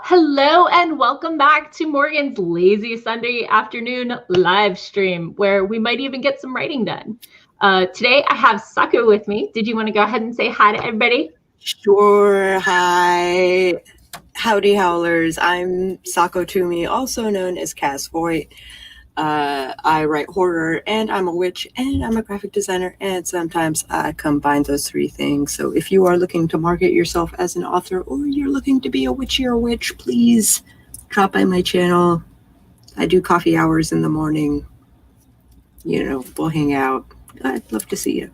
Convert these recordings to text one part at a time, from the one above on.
Hello and welcome back to Morgan's Lazy Sunday Afternoon live stream, where we might even get some writing done. Today I have Sako with me. Did you want to go ahead and say hi to everybody? Sure. Hi. Howdy, Howlers. I'm Sako Toomey, also known as Cass Voight. I write horror, and I'm a witch, and I'm a graphic designer, and sometimes I combine those three things. So if you are looking to market yourself as an author, or you're looking to be a witchy or witch, please drop by my channel. I do coffee hours in the morning. You know, we'll hang out. I'd love to see you.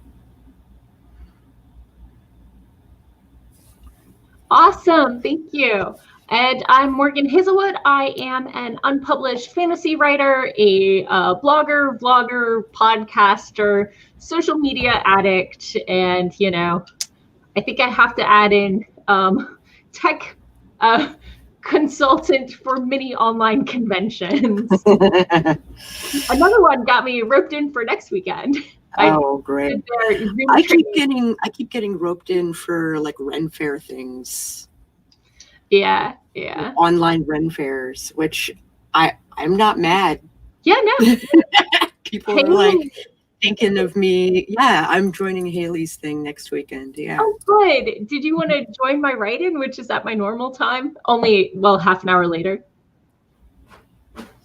Awesome, thank you. And I'm Morgan Hazelwood. I am an unpublished fantasy writer, a blogger, vlogger, podcaster, social media addict, and, you know, I think I have to add in tech consultant for many online conventions. Another one got me roped in for next weekend. Oh, great. I keep getting roped in for like RenFaire things. Yeah. Online RenFaires, which I'm not mad. Yeah, no. People are like thinking of me. Yeah, I'm joining Hayley's thing next weekend. Yeah. Oh, good. Did you want to join my write-in, which is at my normal time? Only, well, half an hour later.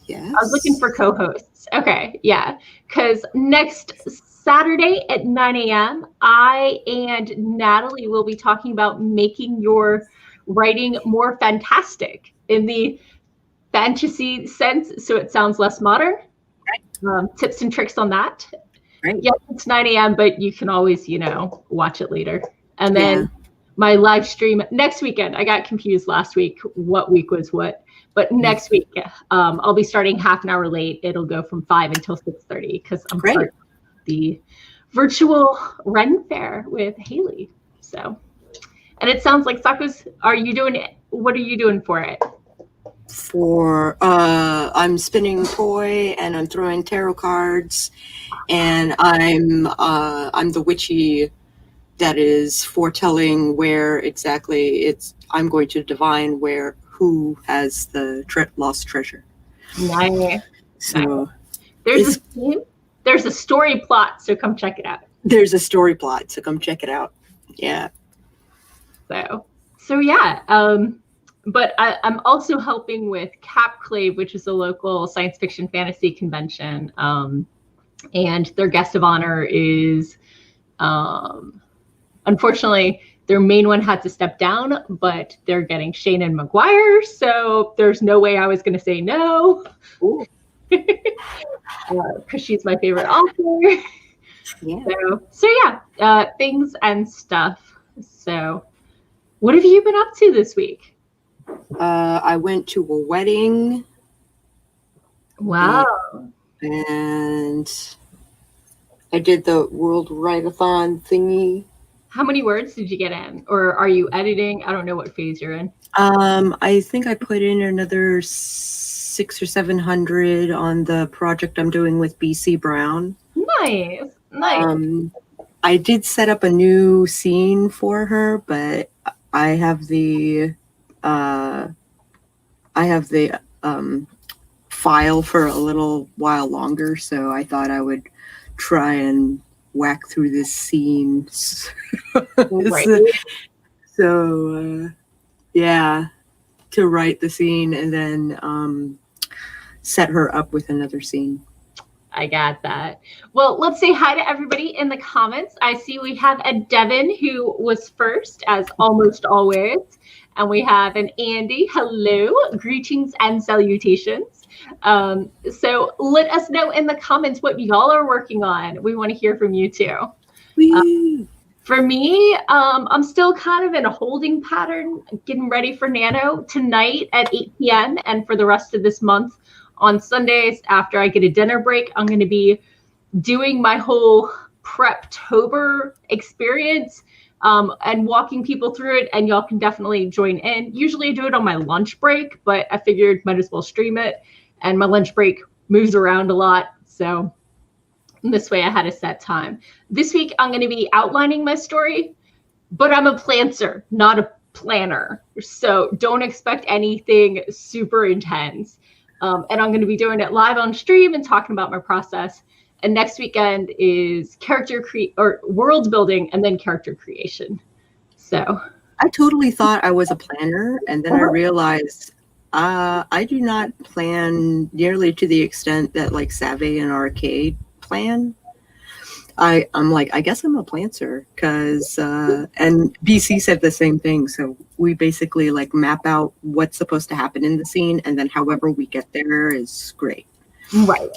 Yes. I was looking for co-hosts. Okay, yeah. Because next Saturday at 9 a.m., I and Natalie will be talking about making your writing more fantastic in the fantasy sense, so it sounds less modern. Right. Tips and tricks on that. Right. Yeah, it's 9 a.m., but you can always, you know, watch it later. And then my live stream next weekend. I got confused last week what week was what. But next week, I'll be starting half an hour late. It'll go from 5 until 6:30 because I'm part of the Virtual RenFaire with Hayley. So, and it sounds like Sako's. Are you doing it? What are you doing for it? I'm spinning toy and I'm throwing tarot cards, and I'm the witchy that is foretelling where exactly I'm going to divine who has the lost treasure. Nice. So there's a story plot, so come check it out. There's a story plot, so come check it out. Yeah. So yeah. But I'm also helping with Capclave, which is a local science fiction fantasy convention. And their guest of honor is, unfortunately, their main one had to step down, but they're getting Shannon McGuire, so there's no way I was going to say no. Because she's my favorite author. Yeah. So yeah, things and stuff. So what have you been up to this week? I went to a wedding. Wow. And I did the World Write-a-thon thingy. How many words did you get in? Or are you editing? I don't know what phase you're in. I think I put in another 600 or 700 on the project I'm doing with BC Brown. Nice. I did set up a new scene for her, but I have the file for a little while longer, so I thought I would try and whack through this scene. So yeah, to write the scene and then set her up with another scene. I got that. Well, let's say hi to everybody in the comments. I see we have a Devin who was first, as almost always. And we have an Andy. Hello. Greetings and salutations. So let us know in the comments what y'all are working on. We want to hear from you too. For me, I'm still kind of in a holding pattern, getting ready for Nano tonight at 8 p.m. And for the rest of this month, on Sundays, after I get a dinner break, I'm going to be doing my whole Preptober experience and walking people through it. And y'all can definitely join in. Usually I do it on my lunch break, but I figured might as well stream it. And my lunch break moves around a lot. So this way I had a set time. This week, I'm going to be outlining my story, but I'm a planter, not a planner. So don't expect anything super intense. And I'm going to be doing it live on stream and talking about my process. And next weekend is world building and then character creation. So I totally thought I was a planner, and then I realized I do not plan nearly to the extent that like Savvy and Arcade plan. I'm like, I guess I'm a planter, because and BC said the same thing. So we basically like map out what's supposed to happen in the scene, and then however we get there is great. Right.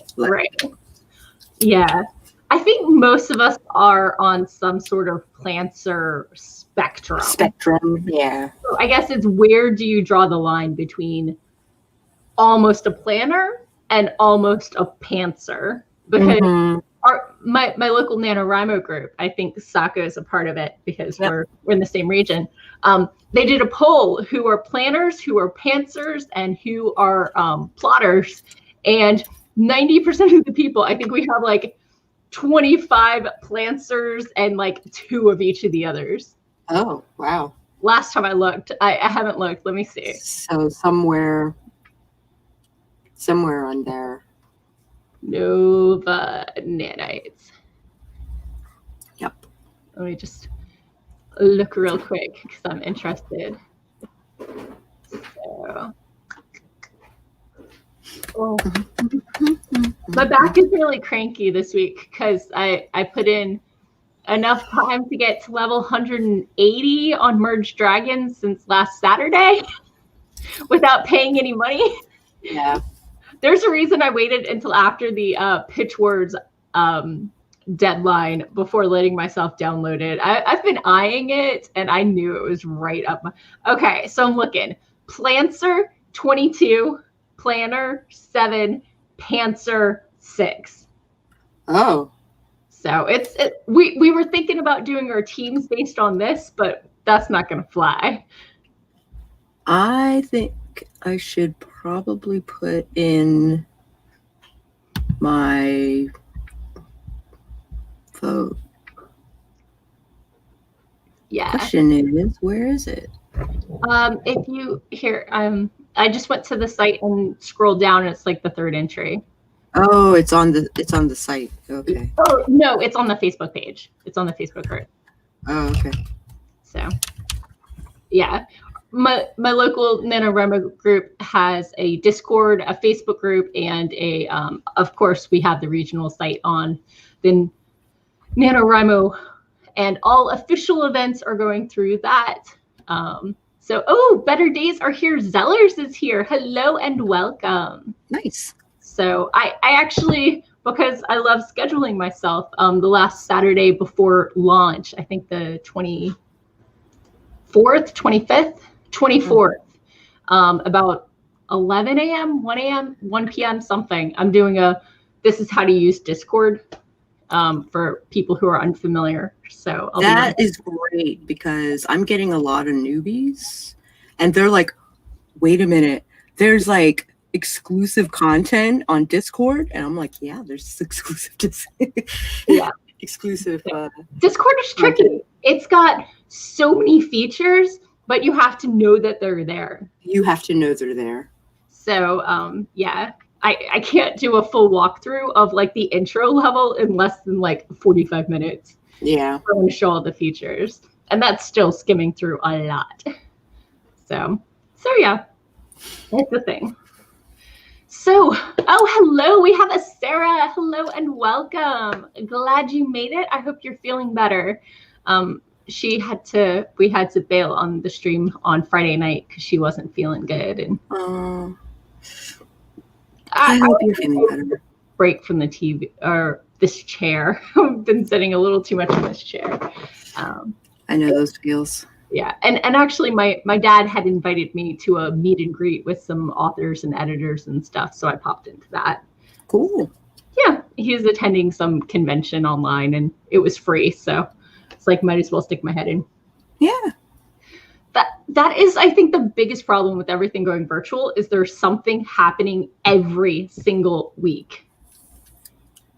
Yeah. I think most of us are on some sort of planter spectrum. Yeah. So I guess it's, where do you draw the line between almost a planner and almost a pantser? Because my local NaNoWriMo group, I think Sako is a part of it because we're in the same region. They did a poll: who are planners, who are pantsers, and who are plotters. And 90% of the people, I think we have like 25 planters and like 2 of each of the others. Oh, wow. Last time I looked, I haven't looked. Let me see. So somewhere on there. Nova nanites. Yep. Let me just look real quick because I'm interested. So, my back is really cranky this week because I put in enough time to get to level 180 on Merged Dragons since last Saturday without paying any money. Yeah. There's a reason I waited until after the Pitch Words deadline before letting myself download it. I've been eyeing it, and I knew it was right up my... Okay, so I'm looking. Planter, 22. Planner, 7. Pantser, 6. Oh. So we were thinking about doing our teams based on this, but that's not going to fly. I think I should probably put in my vote. Yeah. Question is, where is it? If you here, I just went to the site and scrolled down, and it's like the 3rd entry. Oh, it's on the site. Okay. Oh no, it's on the Facebook page. It's on the Facebook group. Oh, okay. So, yeah. My local NaNoWriMo group has a Discord, a Facebook group, and a of course we have the regional site on the NaNoWriMo, and all official events are going through that. So Better Days are here. Zellers is here. Hello and welcome. Nice. So I actually, because I love scheduling myself, the last Saturday before launch, I think the 24th, 25th. 24th, about 11 a.m., 1 a.m., 1 p.m., something. I'm doing this is how to use Discord for people who are unfamiliar. So that is great, because I'm getting a lot of newbies, and they're like, wait a minute, there's like exclusive content on Discord, and I'm like, yeah, there's exclusive exclusive Discord is tricky content. It's got so many features, but you have to know that they're there. You have to know they're there. So yeah, I can't do a full walkthrough of like the intro level in less than like 45 minutes. Yeah, I want to show all the features, and that's still skimming through a lot. So yeah, that's the thing. So, hello, we have a Sarah. Hello and welcome. Glad you made it. I hope you're feeling better. We had to bail on the stream on Friday night because she wasn't feeling good. And I hope you're feeling better. Break from the TV or this chair. I've been sitting a little too much in this chair. I know those feels. Yeah, and actually my dad had invited me to a meet and greet with some authors and editors and stuff, so I popped into that. Cool. Yeah, he's attending some convention online, and it was free, so it's like, might as well stick my head in. Yeah. That is, I think, the biggest problem with everything going virtual is there's something happening every single week.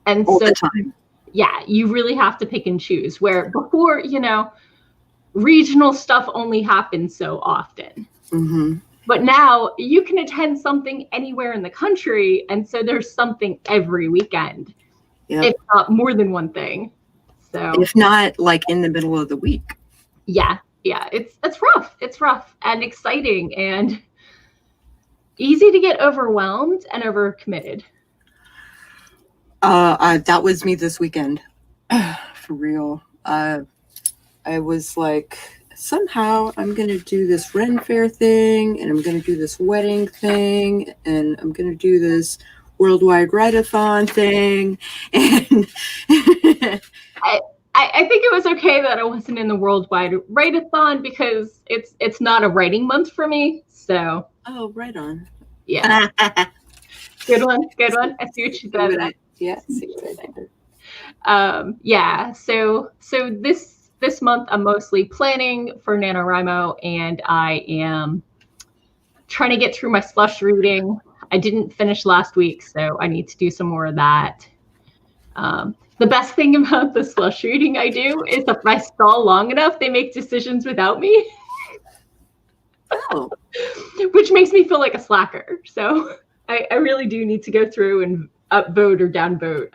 And all the time. Yeah, you really have to pick and choose. Where before, regional stuff only happens so often. Mm-hmm. But now you can attend something anywhere in the country, and so there's something every weekend, Yep. if not more than one thing. So if not like in the middle of the week. Yeah, it's rough. It's rough and exciting and easy to get overwhelmed and overcommitted. That was me this weekend. For real. I was like, somehow I'm going to do this RenFaire thing, and I'm going to do this wedding thing, and I'm going to do this worldwide write-a-thon thing. And I think it was okay that I wasn't in the worldwide write-a-thon because it's not a writing month for me. So right on. Yeah. Good one. I see what you did. Yeah, see what I did. Yeah. So this month I'm mostly planning for NaNoWriMo, and I am trying to get through my slush reading. I didn't finish last week, so I need to do some more of that. The best thing about the slush reading I do is if I stall long enough, they make decisions without me. Oh. Which makes me feel like a slacker. So I really do need to go through and upvote or downvote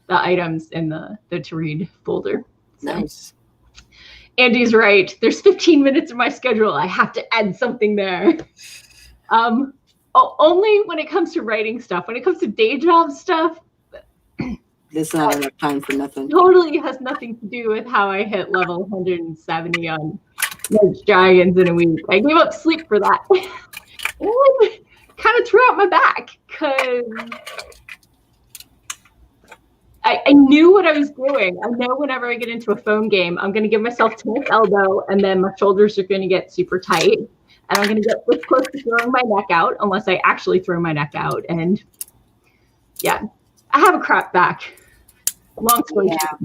the items in the to read folder. So. Nice. Andy's right. There's 15 minutes of my schedule. I have to add something there. Only when it comes to writing stuff. When it comes to day job stuff, there's not enough time for nothing. Totally has nothing to do with how I hit level 170 on Smidge Dragons in a week. I gave up sleep for that. And kind of threw out my back because I knew what I was doing. I know whenever I get into a phone game, I'm going to give myself tennis elbow, and then my shoulders are going to get super tight, and I'm going to get this close to throwing my neck out, unless I actually throw my neck out. And yeah, I have a crap back. Long story short.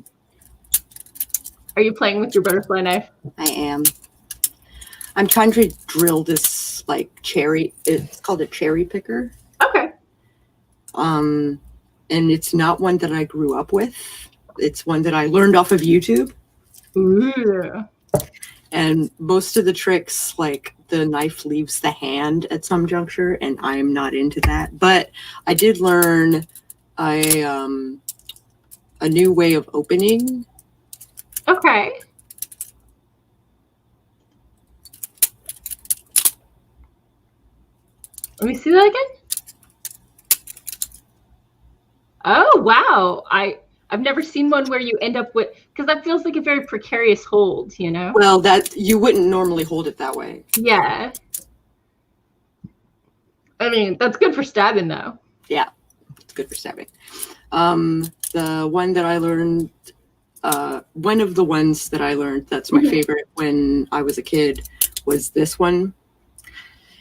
Are you playing with your butterfly knife? I am. I'm trying to drill this like cherry. It's called a cherry picker. Okay. And it's not one that I grew up with. It's one that I learned off of YouTube. Ooh. And most of the tricks, like the knife leaves the hand at some juncture, and I'm not into that. But I did learn a new way of opening. Okay. Let me see that again. Oh, wow. I've never seen one where you end up with, because that feels like a very precarious hold, you know? Well, that you wouldn't normally hold it that way. Yeah. I mean, that's good for stabbing, though. Yeah, it's good for stabbing. The one that I learned, one of the ones that I learned that's my favorite when I was a kid was this one.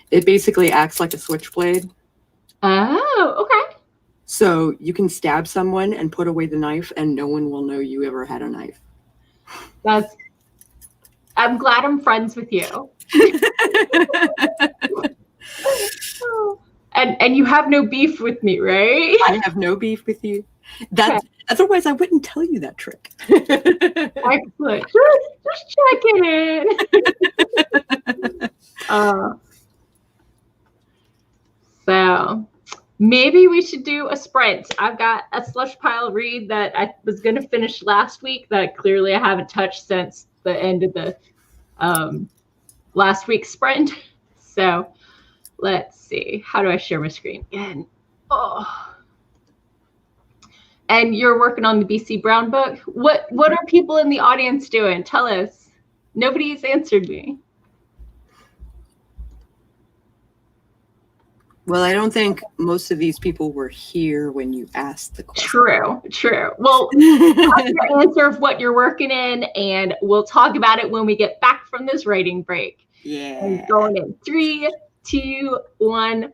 It basically acts like a switchblade. Oh, okay. So you can stab someone and put away the knife, and no one will know you ever had a knife. I'm glad I'm friends with you. And you have no beef with me, right? I have no beef with you. That okay. Otherwise, I wouldn't tell you that trick. Excellent. Just checking in. So maybe we should do a sprint. I've got a slush pile read that I was going to finish last week that clearly I haven't touched since the end of the last week's sprint. So let's see. How do I share my screen again? Oh. And you're working on the BC Brown book. What are people in the audience doing? Tell us. Nobody's answered me. Well, I don't think most of these people were here when you asked the question. True. Well, have your answer of what you're working in, and we'll talk about it when we get back from this writing break. Yeah. And going in 3, 2, 1.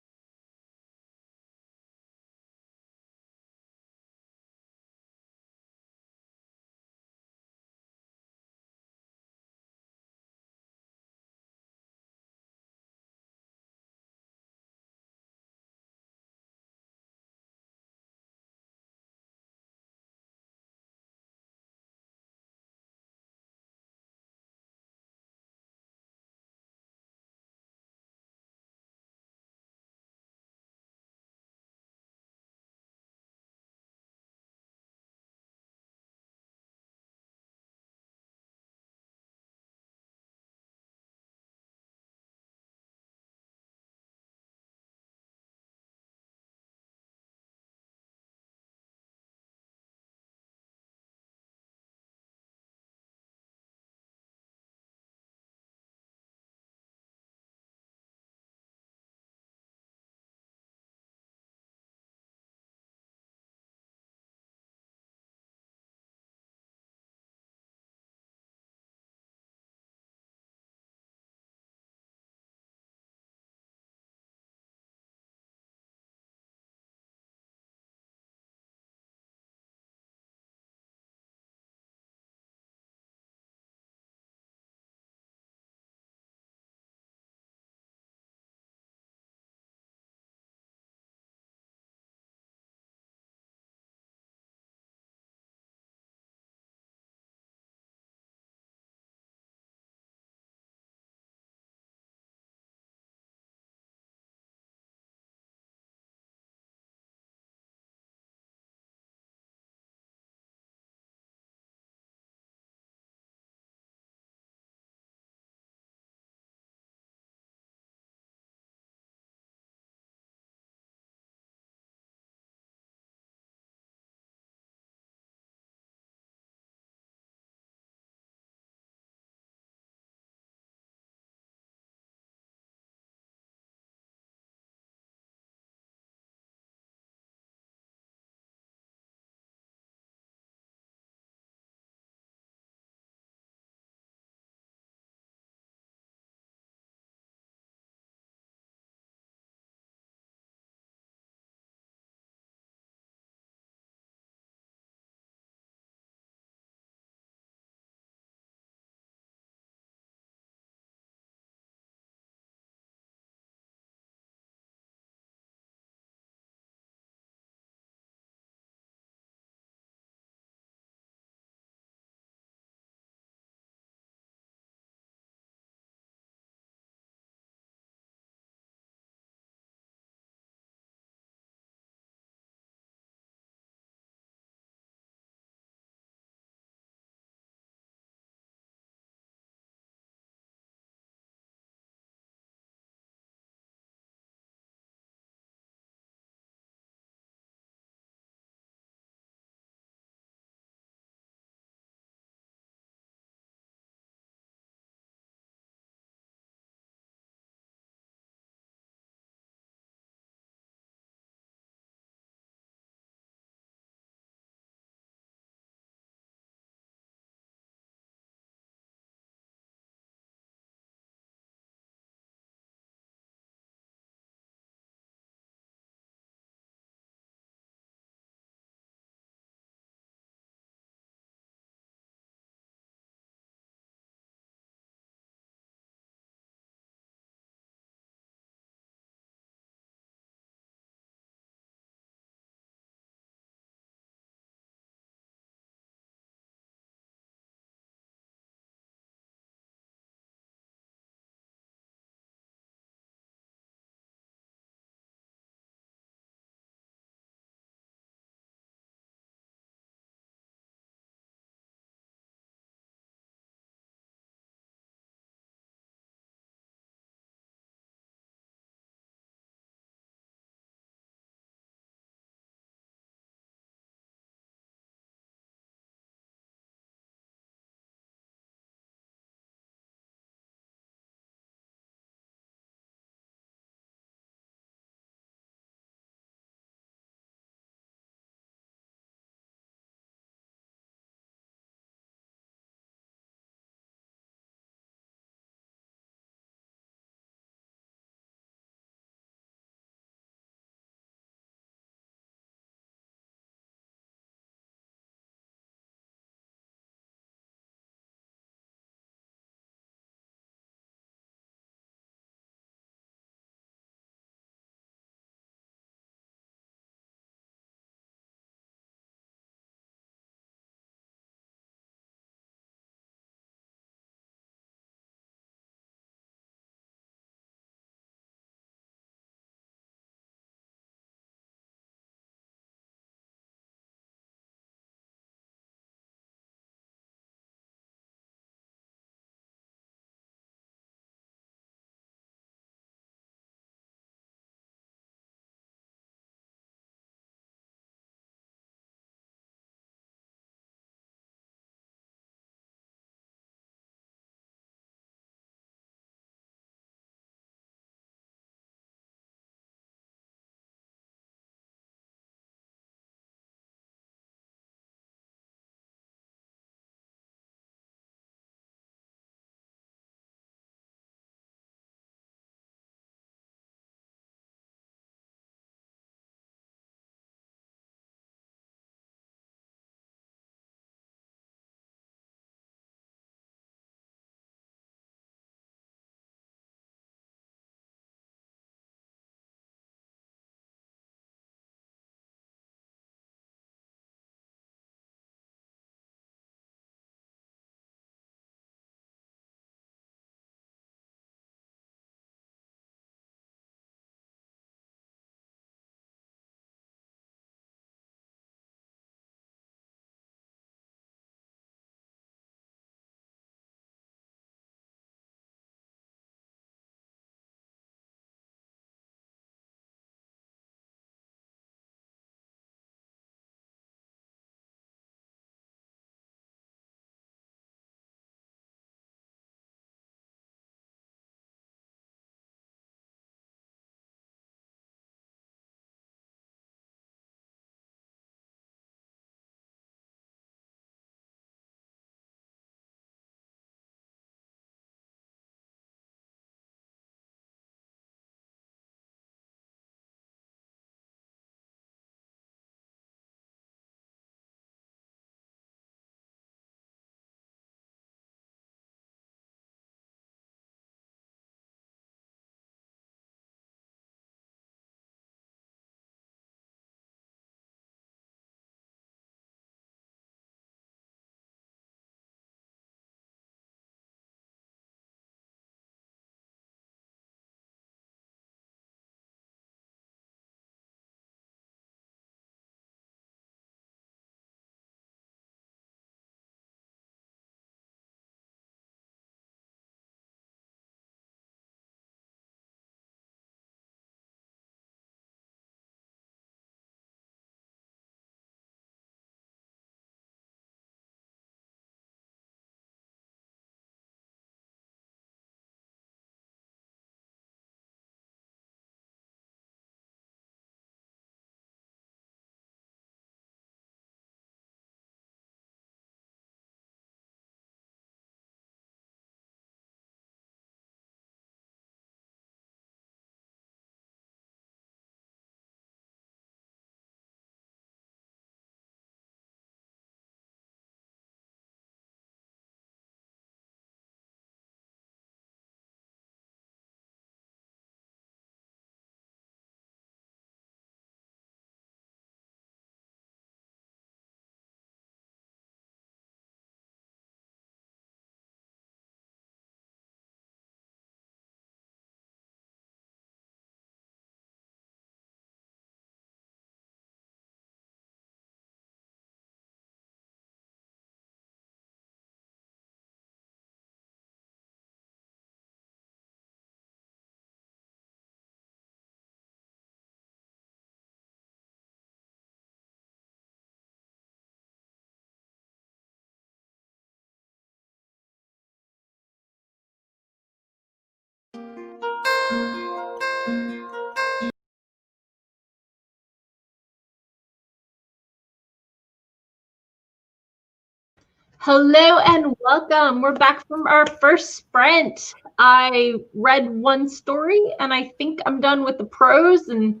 Hello and welcome. We're back from our first sprint. I read one story and I think I'm done with the prose, and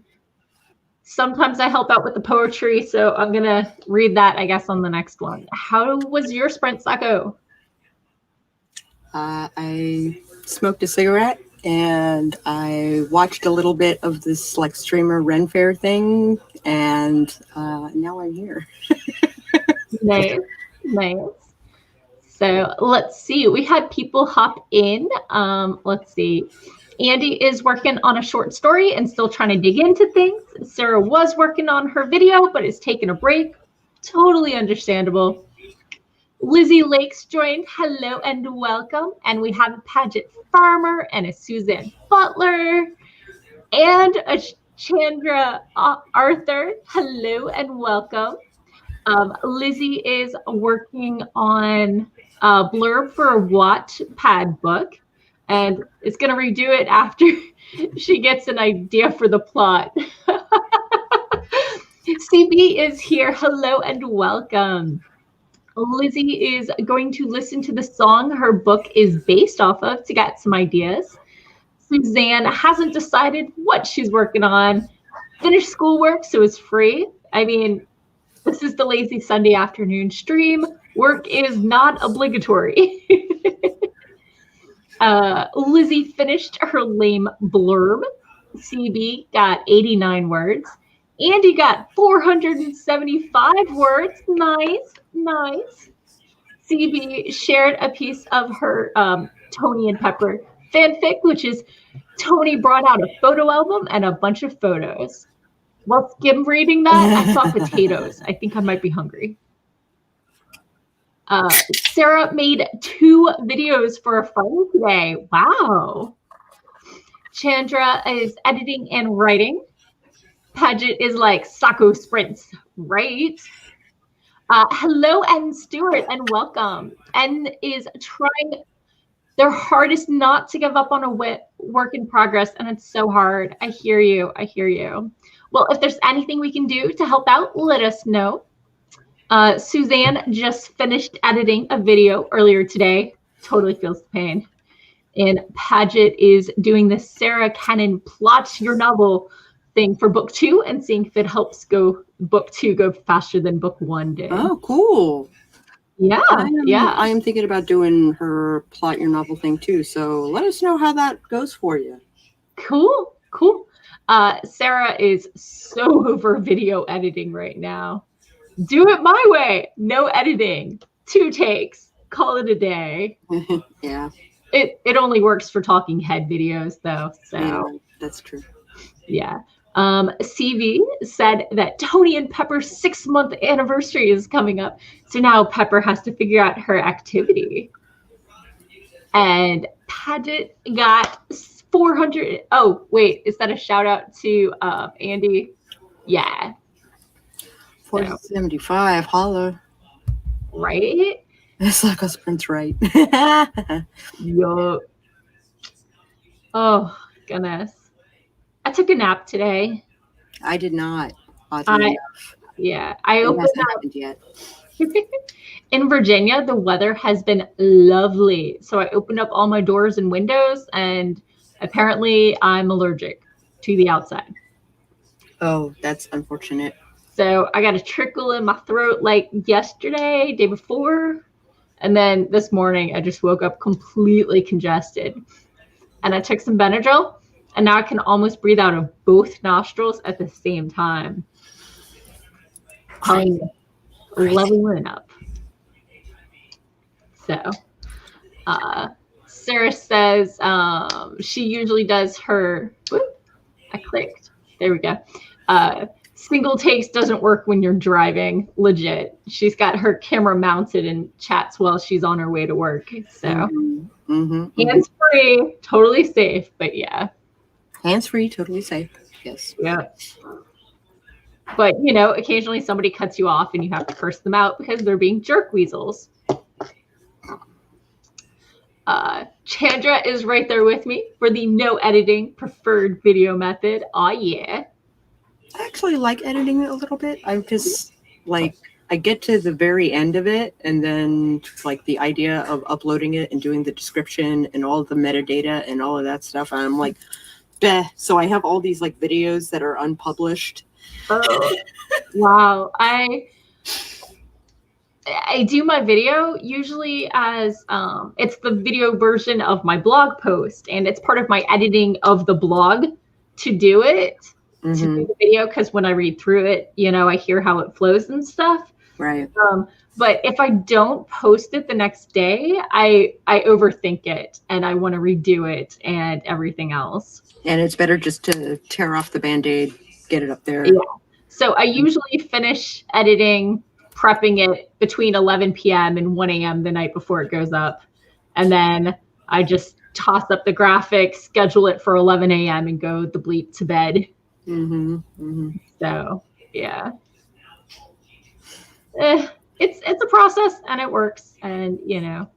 sometimes I help out with the poetry, so I'm going to read that, I guess, on the next one. How was your sprint, Sako? I smoked a cigarette and I watched a little bit of this like streamer RenFaire thing, and now I'm here. Nice. So let's see. We had people hop in. Let's see. Andy is working on a short story and still trying to dig into things. Sarah was working on her video, but is taking a break. Totally understandable. Lizzie Lakes joined. Hello and welcome. And we have a Paget Farmer and a Suzanne Butler and a Chandra Arthur. Hello and welcome. Lizzie is working on a blurb for a Wattpad book, and is going to redo it after she gets an idea for the plot. CB is here. Hello and welcome. Lizzie is going to listen to the song her book is based off of to get some ideas. Suzanne hasn't decided what she's working on. Finished schoolwork, so is free. I mean, this is the lazy Sunday afternoon stream. Work is not obligatory. Lizzie finished her lame blurb. CB got 89 words. Andy got 475 words. Nice. CB shared a piece of her Tony and Pepper fanfic, which is Tony brought out a photo album and a bunch of photos. While skim reading that, I saw potatoes. I think I might be hungry. Sarah made 2 videos for a Friday today. Wow. Chandra is editing and writing. Paget is like Sako sprints, right? Hello, and Stuart, and welcome. N is trying their hardest not to give up on a work in progress, and it's so hard. I hear you. Well, if there's anything we can do to help out, let us know. Suzanne just finished editing a video earlier today. Totally feels the pain. And Paget is doing the Sarah Cannon plot your novel thing for book 2 and seeing if it helps book 2 go faster than book 1 did. Oh, cool. Yeah. I am thinking about doing her plot your novel thing too. So let us know how that goes for you. Cool. Sarah is so over video editing right now. Do it my way. No editing. 2 takes. Call it a day. Yeah. It only works for talking head videos though. So yeah, that's true. Yeah. CV said that Tony and Pepper's 6-month anniversary is coming up. So now Pepper has to figure out her activity. And Paget got 400. Oh, wait. Is that a shout out to Andy? Yeah. 475. Holla. Right? It's like a sprint's right. Yup. Oh, goodness. I took a nap today. I did not. I opened up. Yet. In Virginia, the weather has been lovely. So I opened up all my doors and windows, and apparently I'm allergic to the outside. Oh, that's unfortunate. So I got a trickle in my throat like yesterday, day before. And then this morning, I just woke up completely congested. And I took some Benadryl. And now I can almost breathe out of both nostrils at the same time. I'm leveling up. So, Sarah says she usually does her. Whoop, I clicked. There we go. Single takes doesn't work when you're driving. Legit. She's got her camera mounted and chats while she's on her way to work. So, hands free, totally safe. But yeah. Hands-free, totally safe. Yes. Yeah. But, you know, occasionally somebody cuts you off and you have to curse them out because they're being jerk weasels. Chandra is right there with me for the no editing preferred video method. Oh, yeah. I actually like editing it a little bit. I'm just like I get to the very end of it, and then like the idea of uploading it and doing the description and all the metadata and all of that stuff, and I'm like, bleh. So I have all these like videos that are unpublished. Oh, wow. I do my video usually as it's the video version of my blog post, and it's part of my editing of the blog to do it, to do the video, because when I read through it, you know, I hear how it flows and stuff. Right. But if I don't post it the next day, I overthink it and I want to redo it and everything else. And it's better just to tear off the Band-Aid, get it up there. Yeah. So I usually finish editing, prepping it between 11 p.m. and 1 a.m. the night before it goes up. And then I just toss up the graphics, schedule it for 11 a.m. and go the bleep to bed. So, yeah. It's a process, and it works, and you know.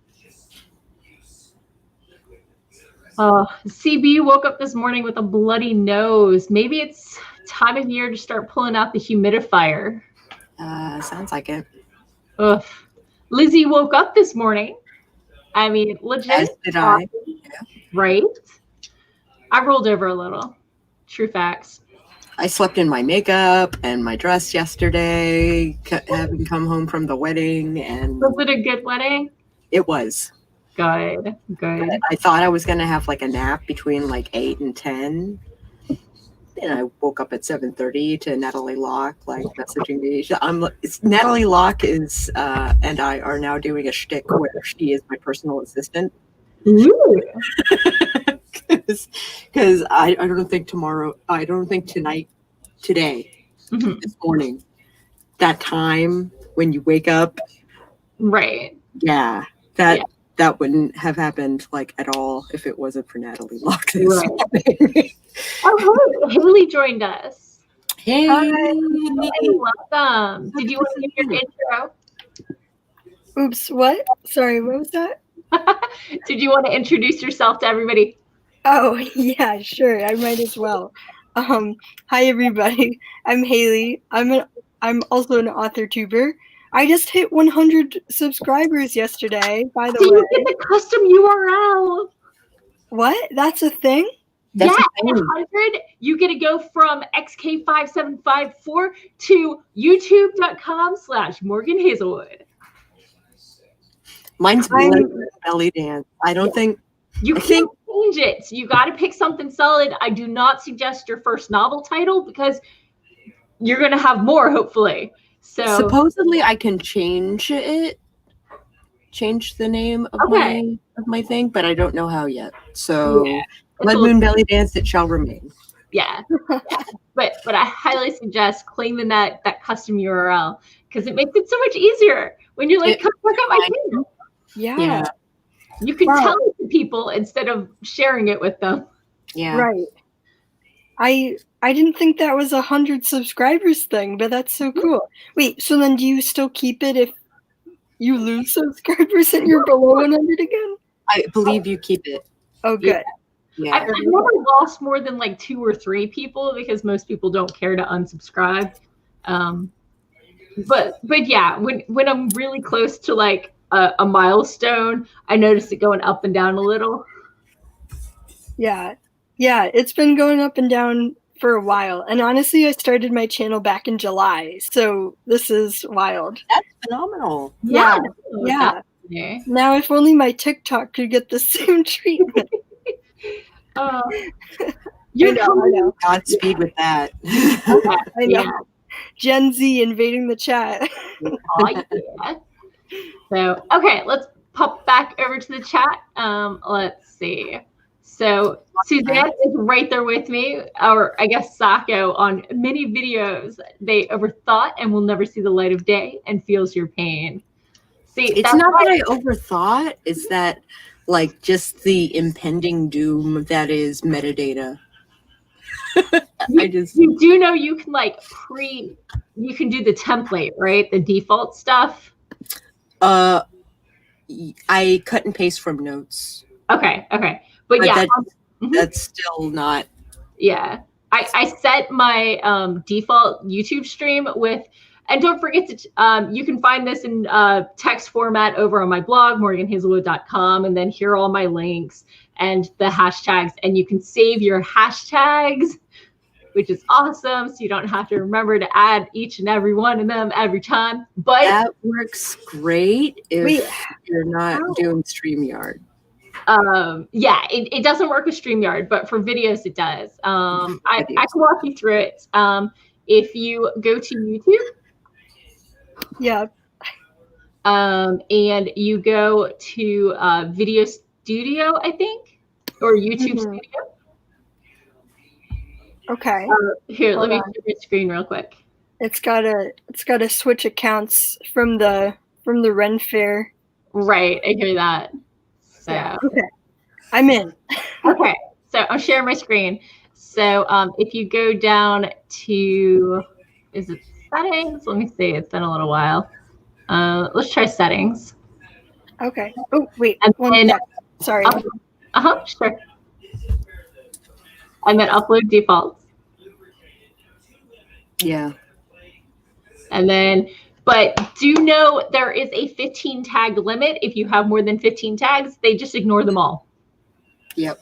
CB woke up this morning with a bloody nose. Maybe it's time of year to start pulling out the humidifier. Sounds like it. Ugh. Lizzie woke up this morning. I mean, legit. As did I. Yeah. Right? I rolled over a little. True facts. I slept in my makeup and my dress yesterday, having come home from the wedding. And was it a good wedding? It was. Good. I thought I was going to have like a nap between like 8 and 10. And I woke up at 7:30 to Natalie Locke, like messaging me. Natalie Locke is and I are now doing a shtick where she is my personal assistant. Ooh. Because I don't think today, this morning, that time when you wake up, right? Yeah, that wouldn't have happened like at all if it wasn't for Natalie Locke. Right. Oh, Hayley joined us. Hey, welcome. Did you want to give your intro? Oops, what? Sorry, what was that? Did you want to introduce yourself to everybody? Oh, yeah, sure. I might as well. Hi everybody. I'm Hayley. I'm also an author tuber. I just hit 100 subscribers yesterday, by the way. You get the custom URL. What? That's a thing? That's 100. You get to go from XK5754 to youtube.com/Morgan Hazelwood. Mine's belly dance. I don't think you can't change it. You got to pick something solid. I do not suggest your first novel title because you're going to have more, hopefully. So supposedly I can change the name of my thing, but I don't know how yet. So Blood Moon Belly Dance, it shall remain. Yeah. But I highly suggest claiming that custom URL because it makes it so much easier when you're like, come look at my channel. Yeah. You can tell it to people instead of sharing it with them. Yeah. Right. I didn't think that was 100 subscribers thing, but that's so cool. Wait, so then do you still keep it if you lose subscribers and you're below 100 again? I believe you keep it. Oh, good. Yeah. I've never lost more than like 2 or 3 people because most people don't care to unsubscribe. But yeah, when I'm really close to like a milestone, I notice it going up and down a little. Yeah, it's been going up and down for a while. And honestly, I started my channel back in July, so this is wild. That's phenomenal. Yeah. Now, if only my TikTok could get the same treatment. I know. Godspeed with that. I know. Yeah. Gen Z invading the chat. So, okay, let's pop back over to the chat. Let's see. So Suzanne is right there with me, or I guess Sako, on many videos they overthought and will never see the light of day and feels your pain. See, it's not that I overthought, it's that like just the impending doom that is metadata. You do know you can like you can do the template, right? The default stuff. I cut and paste from notes. Okay. But yeah, that's still not. Yeah. I set my default YouTube stream with And don't forget to, you can find this in text format over on my blog, morganhazelwood.com, and then here are all my links and the hashtags, and you can save your hashtags, which is awesome. So you don't have to remember to add each and every one of them every time. But that works great if you're not doing StreamYard. Yeah, it doesn't work with StreamYard, but for videos it does. I can walk you through it. If you go to YouTube, yeah, and you go to Video Studio, I think, or YouTube Studio. Okay. Here, let me share your screen real quick. It's gotta switch accounts from the RenFaire. Right, I hear that. So yeah. Okay, I'm in. Okay, so I'm sharing my screen. So if you go down to, is it settings? Let me see. It's been a little while. Let's try settings. Okay. Oh wait. And then, sorry. Sure. And then upload defaults. Yeah. And then, but do know there is a 15 tag limit. If you have more than 15 tags, they just ignore them all. Yep.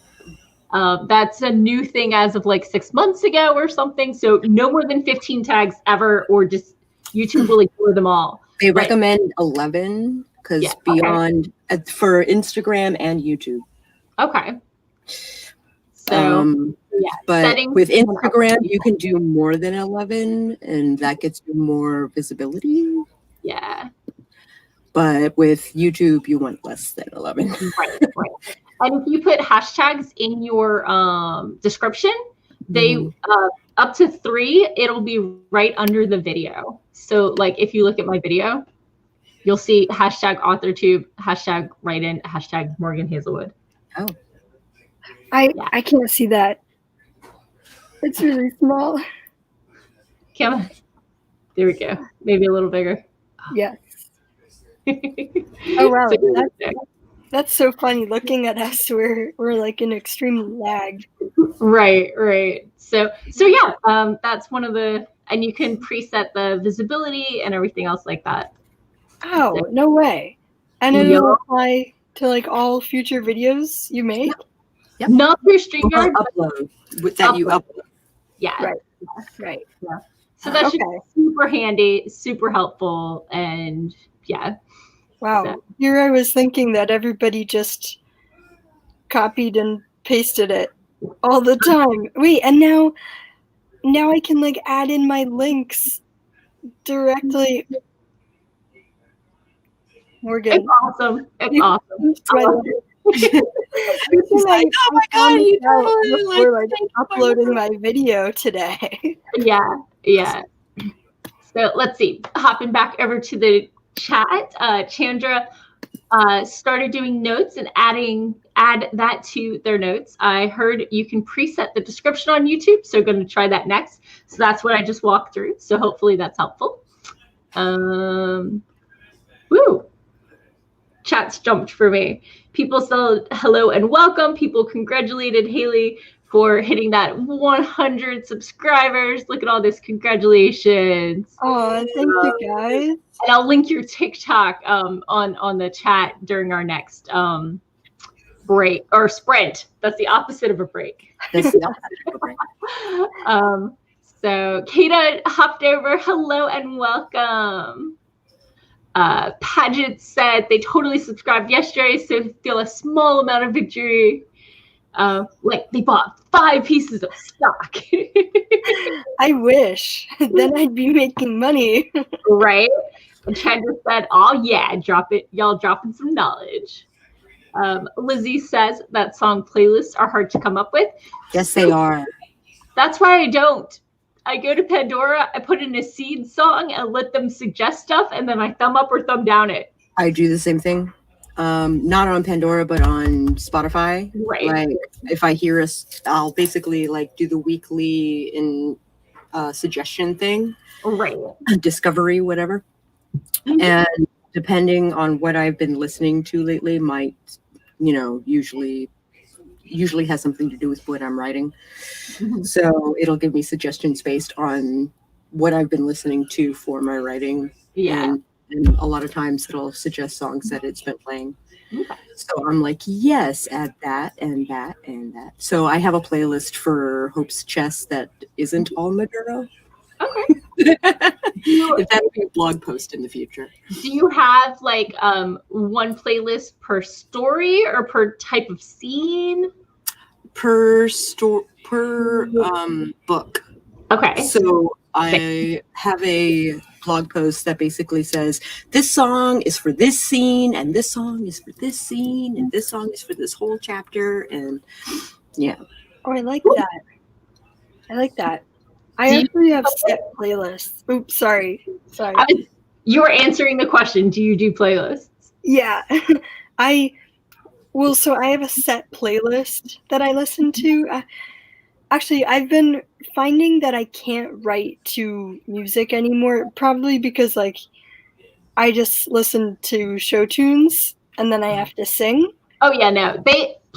That's a new thing as of like 6 months ago or something. So no more than 15 tags ever, or just YouTube will ignore them all. They recommend 11 because beyond for Instagram and YouTube. Okay. So yeah, but with Instagram, you can do more than 11, and that gets you more visibility. Yeah. But with YouTube, you want less than 11. Right. And if you put hashtags in your description, they up to 3, it'll be right under the video. So like if you look at my video, you'll see hashtag AuthorTube, hashtag write in, hashtag Morgan Hazelwood. Oh. I can't see that. It's really small. Come on. There we go. Maybe a little bigger. Yes. Oh wow. That's so funny. Looking at us, we're like in extreme lag. Right. So yeah, that's one of the, and you can preset the visibility and everything else like that. Oh, no way. And it'll apply to like all future videos you make? Yep. Not through StreamYard, upload that you upload. Yeah. Right. Yeah. So that's just super handy, super helpful, and yeah. Wow. So. Here I was thinking that everybody just copied and pasted it all the time. Wait, and now I can like add in my links directly. Morgan. It's awesome. It's awesome. It's like, oh my god, you totally like uploading my video today. Yeah. So let's see. Hopping back over to the chat, Chandra started doing notes and add that to their notes. I heard you can preset the description on YouTube, so going to try that next. So that's what I just walked through. So hopefully that's helpful. Woo! Chat's jumped for me. People said hello and welcome. People congratulated Hayley for hitting that 100 subscribers. Look at all this. Congratulations. Oh, thank you guys. And I'll link your TikTok on the chat during our next break or sprint. That's the opposite of a break. That's the opposite of a break. So Kata hopped over. Hello and welcome. Paget said they totally subscribed yesterday, so feel a small amount of victory. Like they bought 5 pieces of stock. I wish. Then I'd be making money. Right? And Chandra said, oh yeah, drop it. Y'all dropping some knowledge. Lizzie says that song playlists are hard to come up with. Yes, they are. That's why I don't. I go to Pandora, I put in a seed song and let them suggest stuff, and then I thumb up or thumb down it. I do the same thing. Not on Pandora, but on Spotify. Right. Like if I hear I'll basically like do the weekly suggestion thing. Right. Discovery, whatever. Mm-hmm. And depending on what I've been listening to lately, might, usually has something to do with what I'm writing. Mm-hmm. So it'll give me suggestions based on what I've been listening to for my writing. Yeah. And a lot of times it'll suggest songs that it's been playing. Okay. So I'm like, yes, add that and that and that. So I have a playlist for Hope's Chest that isn't all Maduro. Okay. That'll be a blog post in the future. Do you have like one playlist per story or per type of scene? Per book. Okay. So I have a blog post that basically says this song is for this scene, and this song is for this scene, and this song is for this whole chapter, and yeah. Oh, I like that. I like that. I actually have set playlists. Oops, sorry. You were answering the question. Do you do playlists? Yeah. So I have a set playlist that I listen to. Actually, I've been finding that I can't write to music anymore, probably because like I just listen to show tunes and then I have to sing. Oh yeah, no.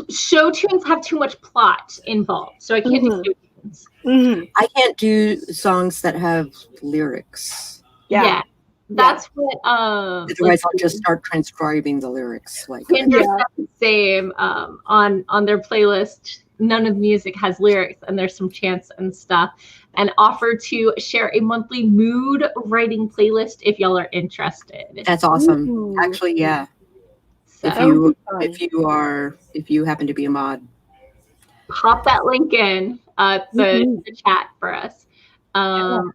Show tunes have too much plot involved, so I can't do show tunes. Mm-hmm. I can't do songs that have lyrics. Yeah. That's what otherwise I'll just start transcribing the lyrics. Like the same on their playlist. None of the music has lyrics, and there's some chants and stuff. And offer to share a monthly mood writing playlist if y'all are interested. That's awesome. Ooh. Actually, yeah. So, if you happen to be a mod, pop that link in the chat for us. So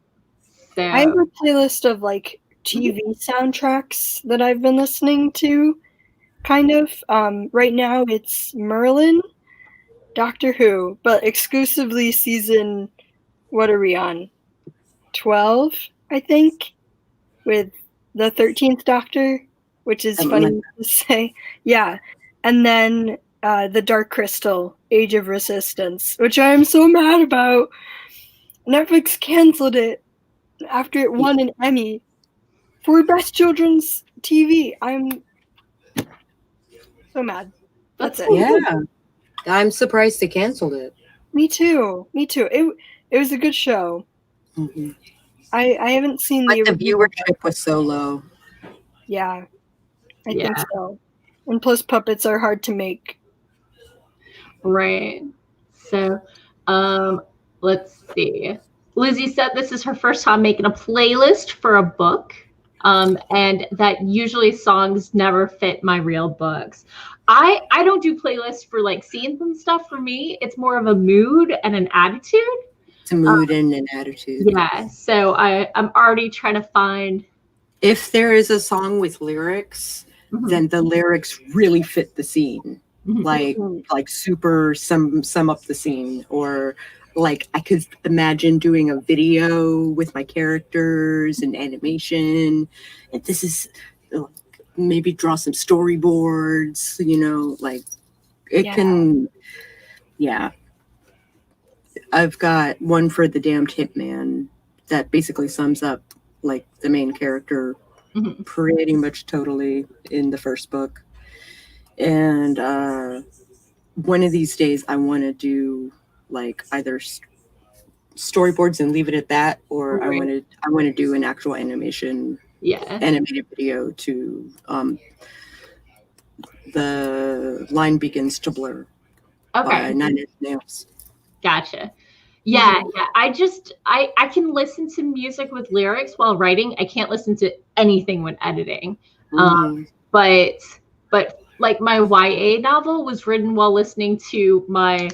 I have a playlist of like TV soundtracks that I've been listening to, kind of. Right now it's Merlin, Doctor Who, but exclusively season, what are we on? 12, I think, with the 13th Doctor, which is funny to say. Yeah. And then The Dark Crystal, Age of Resistance, which I'm so mad about. Netflix canceled it after it won an Emmy for Best Children's TV. I'm so mad. That's it. Yeah. I'm surprised they canceled it. Me too. It was a good show. Mm-hmm. I haven't seen the viewership was so low. Yeah, I think so. And plus, puppets are hard to make. Right. So, let's see. Lizzie said this is her first time making a playlist for a book, and that usually songs never fit my real books. I don't do playlists for like scenes and stuff. For me, it's more of a mood and an attitude. It's a mood and an attitude. Yeah. So I'm already trying to find. If there is a song with lyrics, then the lyrics really fit the scene. Like super sum up the scene, or like I could imagine doing a video with my characters and animation, and this is maybe draw some storyboards, like it can. Yeah, I've got one for The Damned Hitman that basically sums up like the main character pretty much totally in the first book. And one of these days I want to do like either storyboards and leave it at that, or I want to do an actual animated video to The Line Begins to Blur by 9 Inch Nails. Gotcha. Yeah. I can listen to music with lyrics while writing. I can't listen to anything when editing. But like my YA novel was written while listening to my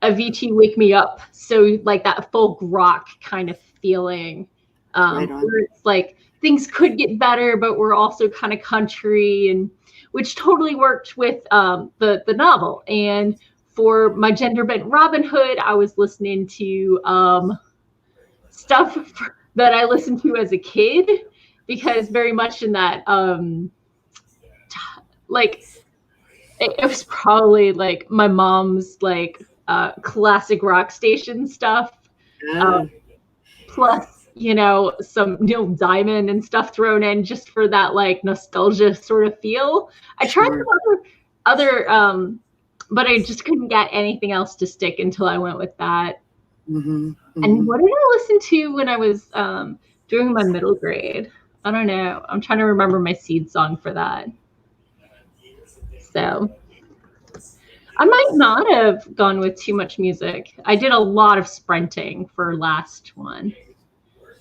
Avicii Wake Me Up. So like that folk rock kind of feeling. Where it's like things could get better, but we're also kind of country, and which totally worked with the novel. And for my gender bent Robin Hood, I was listening to stuff that I listened to as a kid, because very much in that like it was probably like my mom's like classic rock station stuff, plus some Neil Diamond and stuff thrown in just for that like nostalgia sort of feel. I tried some other but I just couldn't get anything else to stick until I went with that. Mm-hmm. Mm-hmm. And what did I listen to when I was doing my middle grade? I don't know. I'm trying to remember my seed song for that. So I might not have gone with too much music. I did a lot of sprinting for last one.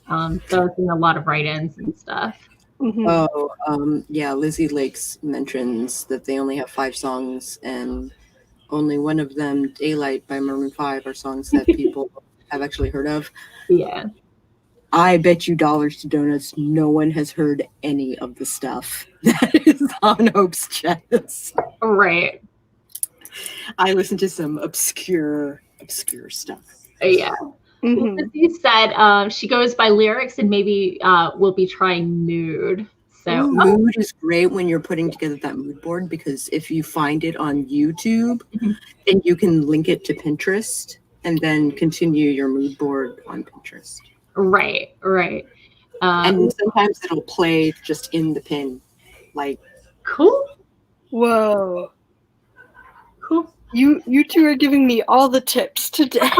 So I was doing a lot of write-ins and stuff. Mm-hmm. Yeah, Lizzie Lakes mentions that they only have 5 songs, and only one of them, Daylight by Maroon 5, are songs that people have actually heard of. Yeah. I bet you dollars to donuts no one has heard any of the stuff that is on Hope's chest. Right. I listen to some obscure stuff. Yeah. Mm-hmm. Lizzie said she goes by lyrics and maybe we'll be trying mood. So mood is great when you're putting together that mood board, because if you find it on YouTube, then you can link it to Pinterest and then continue your mood board on Pinterest. Right. And sometimes it'll play just in the pin. Like, cool. Whoa. Cool. You two are giving me all the tips today.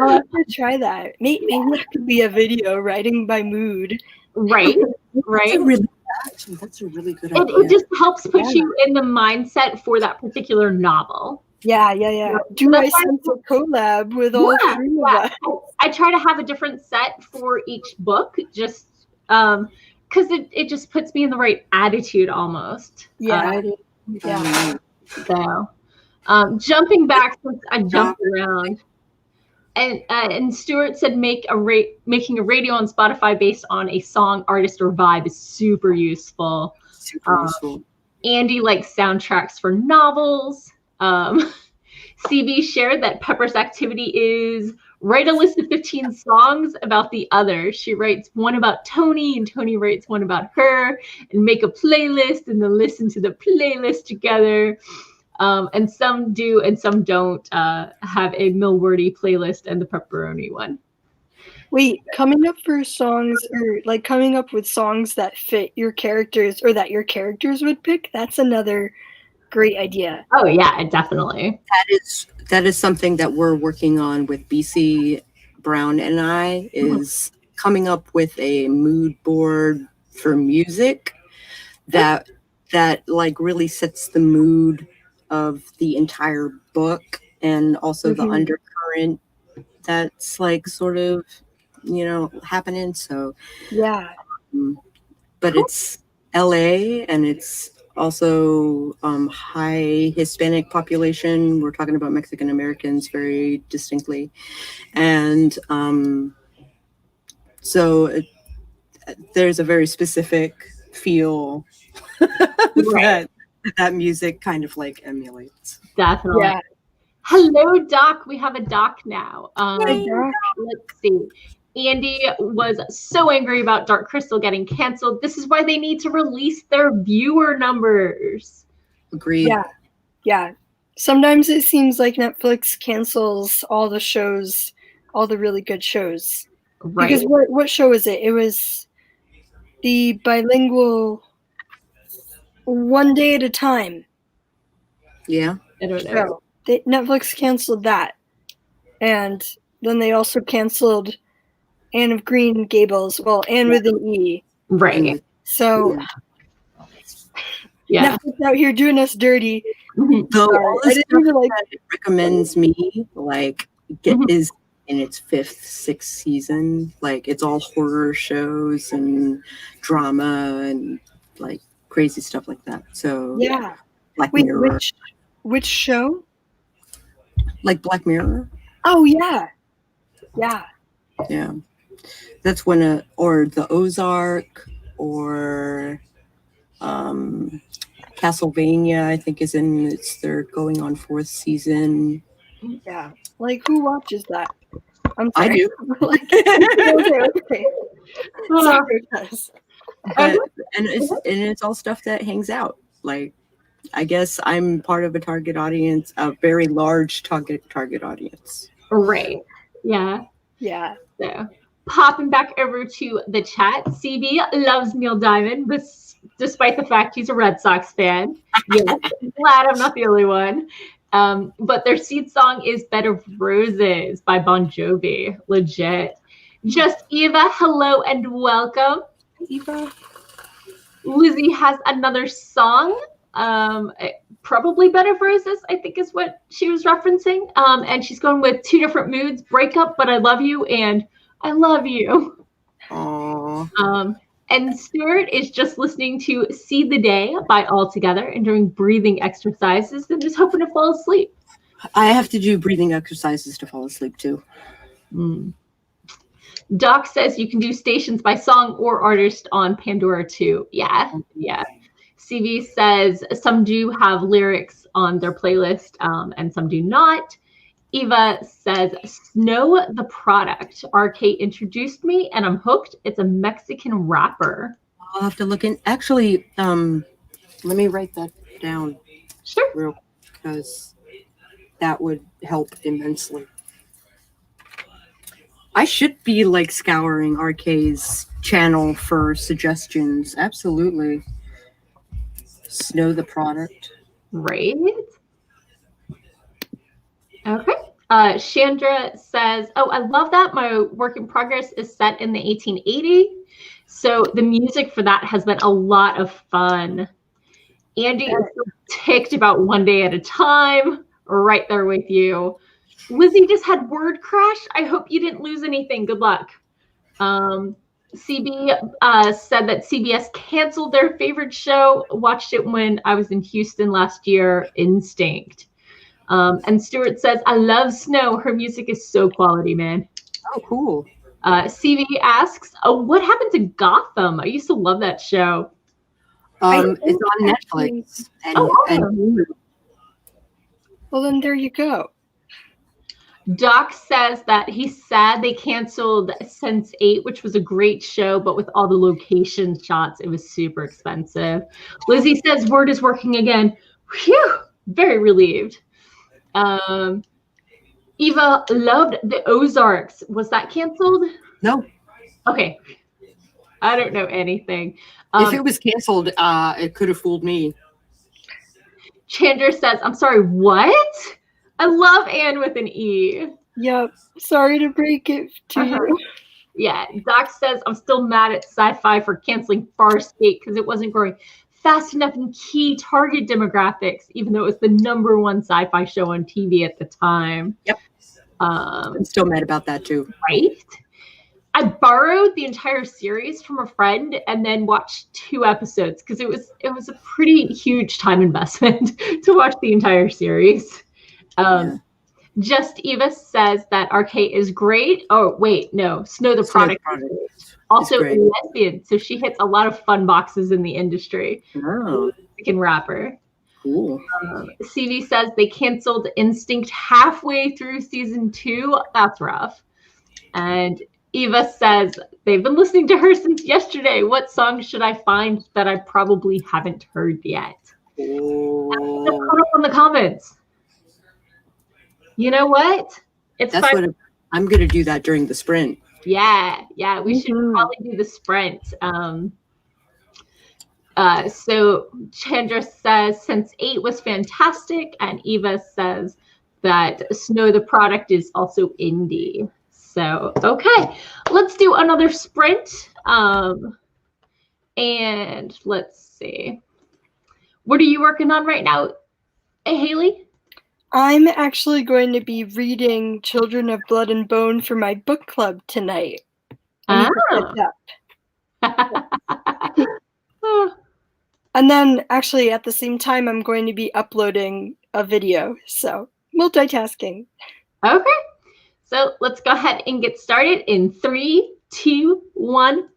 I'll have to try that. Maybe that could be a video, writing by mood. Right. That's a really good idea. It just helps put you in the mindset for that particular novel. Yeah. Do I sense a collab with all 3 of us? I try to have a different set for each book, just because it just puts me in the right attitude almost. Yeah. So jumping back, since I jumped around, and Stuart said making a radio on Spotify based on a song, artist, or vibe is super useful. Super useful. Andy likes soundtracks for novels. CB shared that Pepper's activity is write a list of 15 songs about the other. She writes one about Tony, and Tony writes one about her, and make a playlist, and then listen to the playlist together. And some do and some don't have a Millwordy playlist and the pepperoni one. Wait, coming up for songs, or like coming up with songs that fit your characters or that your characters would pick, that's another great idea. Oh yeah, definitely. That is something that we're working on with BC Brown and I, is coming up with a mood board for music that like really sets the mood of the entire book, and also the undercurrent that's like sort of, happening. So yeah. But it's LA, and it's also high Hispanic population. We're talking about Mexican Americans very distinctly, and so there's a very specific feel that music kind of like emulates. Definitely. Yeah. Hello, Doc. We have a Doc now. Let's see. Andy was so angry about Dark Crystal getting canceled. This is why they need to release their viewer numbers. Agreed. Yeah. Sometimes it seems like Netflix cancels all the shows, all the really good shows. Right. Because what show is it? It was the bilingual One Day at a Time. Yeah. I don't know. Netflix canceled that. And then they also canceled Anne of Green Gables. Well, Anne with an E. Right. So, Netflix out here doing us dirty. All the stuff that it recommends me, is in its 5th, 6th season. Like, it's all horror shows and drama and, like, crazy stuff like that. So, Black Mirror. Which show? Like Black Mirror. Oh, yeah. Yeah. That's when or the Ozark, or Castlevania, I think, is in its 3rd, going on 4th season. Yeah. Like, who watches that? I'm sorry. I do. Okay. And it's all stuff that hangs out. Like, I guess I'm part of a target audience, a very large target audience. Right. Yeah. So, popping back over to the chat, CB loves Neil Diamond, despite the fact he's a Red Sox fan. Yes, glad I'm not the only one. But their seed song is Bed of Roses by Bon Jovi. Legit. Just Eva, hello and welcome. Eva. Lizzie has another song. Probably Bed of Roses, I think is what she was referencing. And she's going with two different moods, breakup, but I love you, and I love you. Aww. And Stuart is just listening to See the Day by All Together and doing breathing exercises and just hoping to fall asleep. I have to do breathing exercises to fall asleep too. Doc says you can do stations by song or artist on Pandora too. Yeah. CV says some do have lyrics on their playlist and some do not. Eva says, Snow the Product. RK introduced me and I'm hooked. It's a Mexican rapper. I'll have to look in. Actually, let me write that down. Sure. Real, because that would help immensely. I should be like scouring RK's channel for suggestions. Absolutely. Snow the Product. Right. Okay. Chandra says, oh, I love that. My work in progress is set in the 1880s. So the music for that has been a lot of fun. Andy is ticked about One Day at a Time. Right there with you. Lizzie just had word crash. I hope you didn't lose anything. Good luck. CB said that CBS canceled their favorite show. Watched it when I was in Houston last year, Instinct. And Stuart says, I love Snow. Her music is so quality, man. Oh, cool. CV asks, what happened to Gotham? I used to love that show. It's on Netflix. And well, then there you go. Doc says that he's sad they canceled Sense8, which was a great show, but with all the location shots, it was super expensive. Lizzie says word is working again. Phew, very relieved. Eva loved the Ozarks. Was that canceled? No. Okay. I don't know anything. If it was canceled, it could have fooled me. Chandra says, I'm sorry, what? I love Anne with an E. Yep. Sorry to break it to you. Yeah. Doc says, I'm still mad at Sci-Fi for canceling Farscape because it wasn't growing fast enough in key target demographics, even though it was the #1 sci-fi show on TV at the time. Yep. I'm still mad about that too. Right? I borrowed the entire series from a friend and then watched 2 episodes because it was a pretty huge time investment to watch the entire series. Just Eva says that RK is great. Oh, wait, no. Snow the Product. Also a lesbian, so she hits a lot of fun boxes in the industry. Oh. Mexican rapper. Cool. CV says they canceled Instinct halfway through season 2. That's rough. And Eva says they've been listening to her since yesterday. What song should I find that I probably haven't heard yet? Oh. Put up in the comments. You know what? That's fine. What I'm going to do that during the sprint. Yeah, we should probably do the sprint. So Chandra says Sense8 was fantastic, and Eva says that Snow the Product is also indie. So, okay, let's do another sprint. And let's see. What are you working on right now, Hayley? I'm actually going to be reading Children of Blood and Bone for my book club tonight. And then actually at the same time, I'm going to be uploading a video. So multitasking. Okay. So let's go ahead and get started in 3, 2, 1.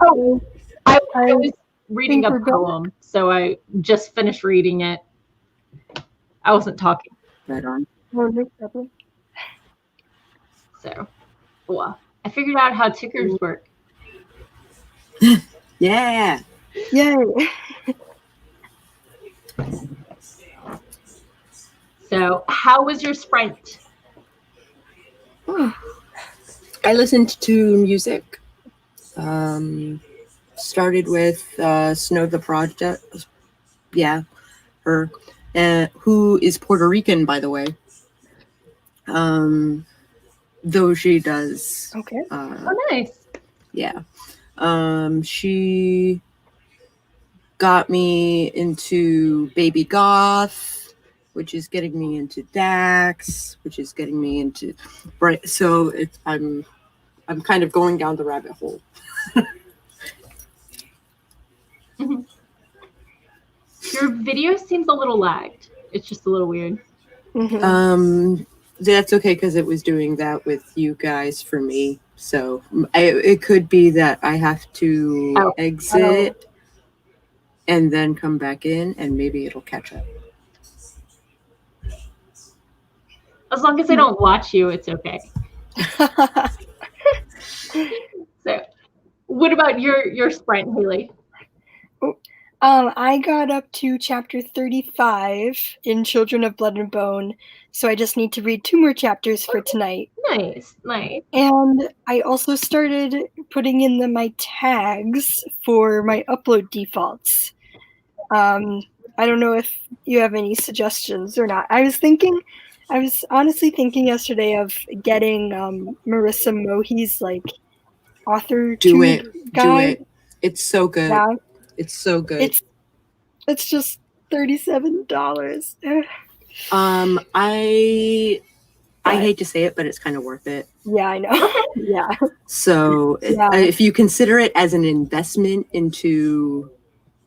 Oh, I was reading think a we're good. poem, so I just finished reading it. I wasn't talking. Right on. Oh, no problem. So, well, I figured out how tickers work. Yeah. Yay. So, how was your sprint? I listened to music. Started with Snow the Project. Yeah, her. Who is Puerto Rican, by the way. Though she does. Okay. Oh, nice. Yeah. She got me into Baby Goth, which is getting me into Dax, which is getting me into Bright. So I'm kind of going down the rabbit hole. Mm-hmm. Your video seems a little lagged. It's just a little weird. Mm-hmm. That's okay because it was doing that with you guys for me. So it could be that I have to exit and then come back in, and maybe it'll catch up. As long as I don't watch you, it's okay. So, what about your sprint, Hayley? I got up to chapter 35 in Children of Blood and Bone, so I just need to read 2 more chapters for tonight. Nice. And I also started putting in my tags for my upload defaults. I don't know if you have any suggestions or not. I was honestly thinking yesterday of getting Marissa Mohi's AuthorTube guide. Do it. It's so good. Yeah. It's so good. It's just $37. I hate to say it, but it's kind of worth it. Yeah, I know. Yeah. So if you consider it as an investment into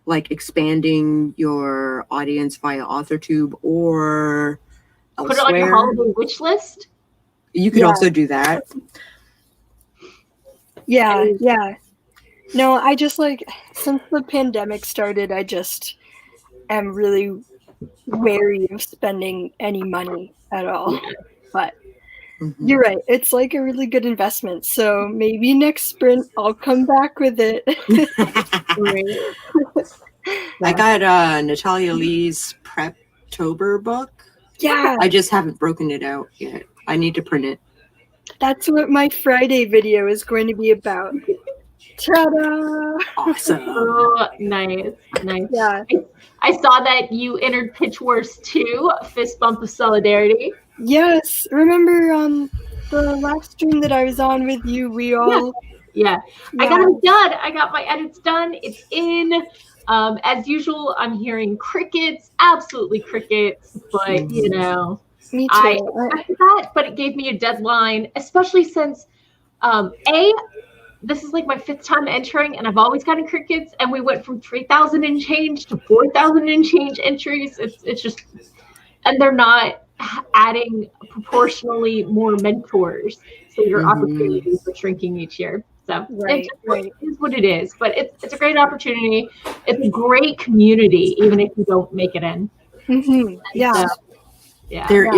expanding your audience via AuthorTube or put it on your holiday wish list. You could also do that. Yeah. No, I just since the pandemic started, I just am really wary of spending any money at all. But you're right. It's a really good investment. So maybe next sprint I'll come back with it. I got Natalia Lee's Preptober book. Yeah. I just haven't broken it out yet. I need to print it. That's what my Friday video is going to be about. Ta-da! Awesome. Oh, nice. Yeah. I saw that you entered Pitch Wars 2, Fist Bump of Solidarity. Yes. Remember the last stream that I was on with you, we all... Yeah. I got them done. I got my edits done. It's in. As usual, I'm hearing crickets, absolutely crickets, but Me too. I expected that, but it gave me a deadline, especially since this is my 5th time entering, and I've always gotten crickets, and we went from 3,000 and change to 4,000 and change entries. It's just, and they're not adding proportionally more mentors, so your opportunities are shrinking each year. So it is what it is, but it's a great opportunity. It's a great community, even if you don't make it in. Yeah. There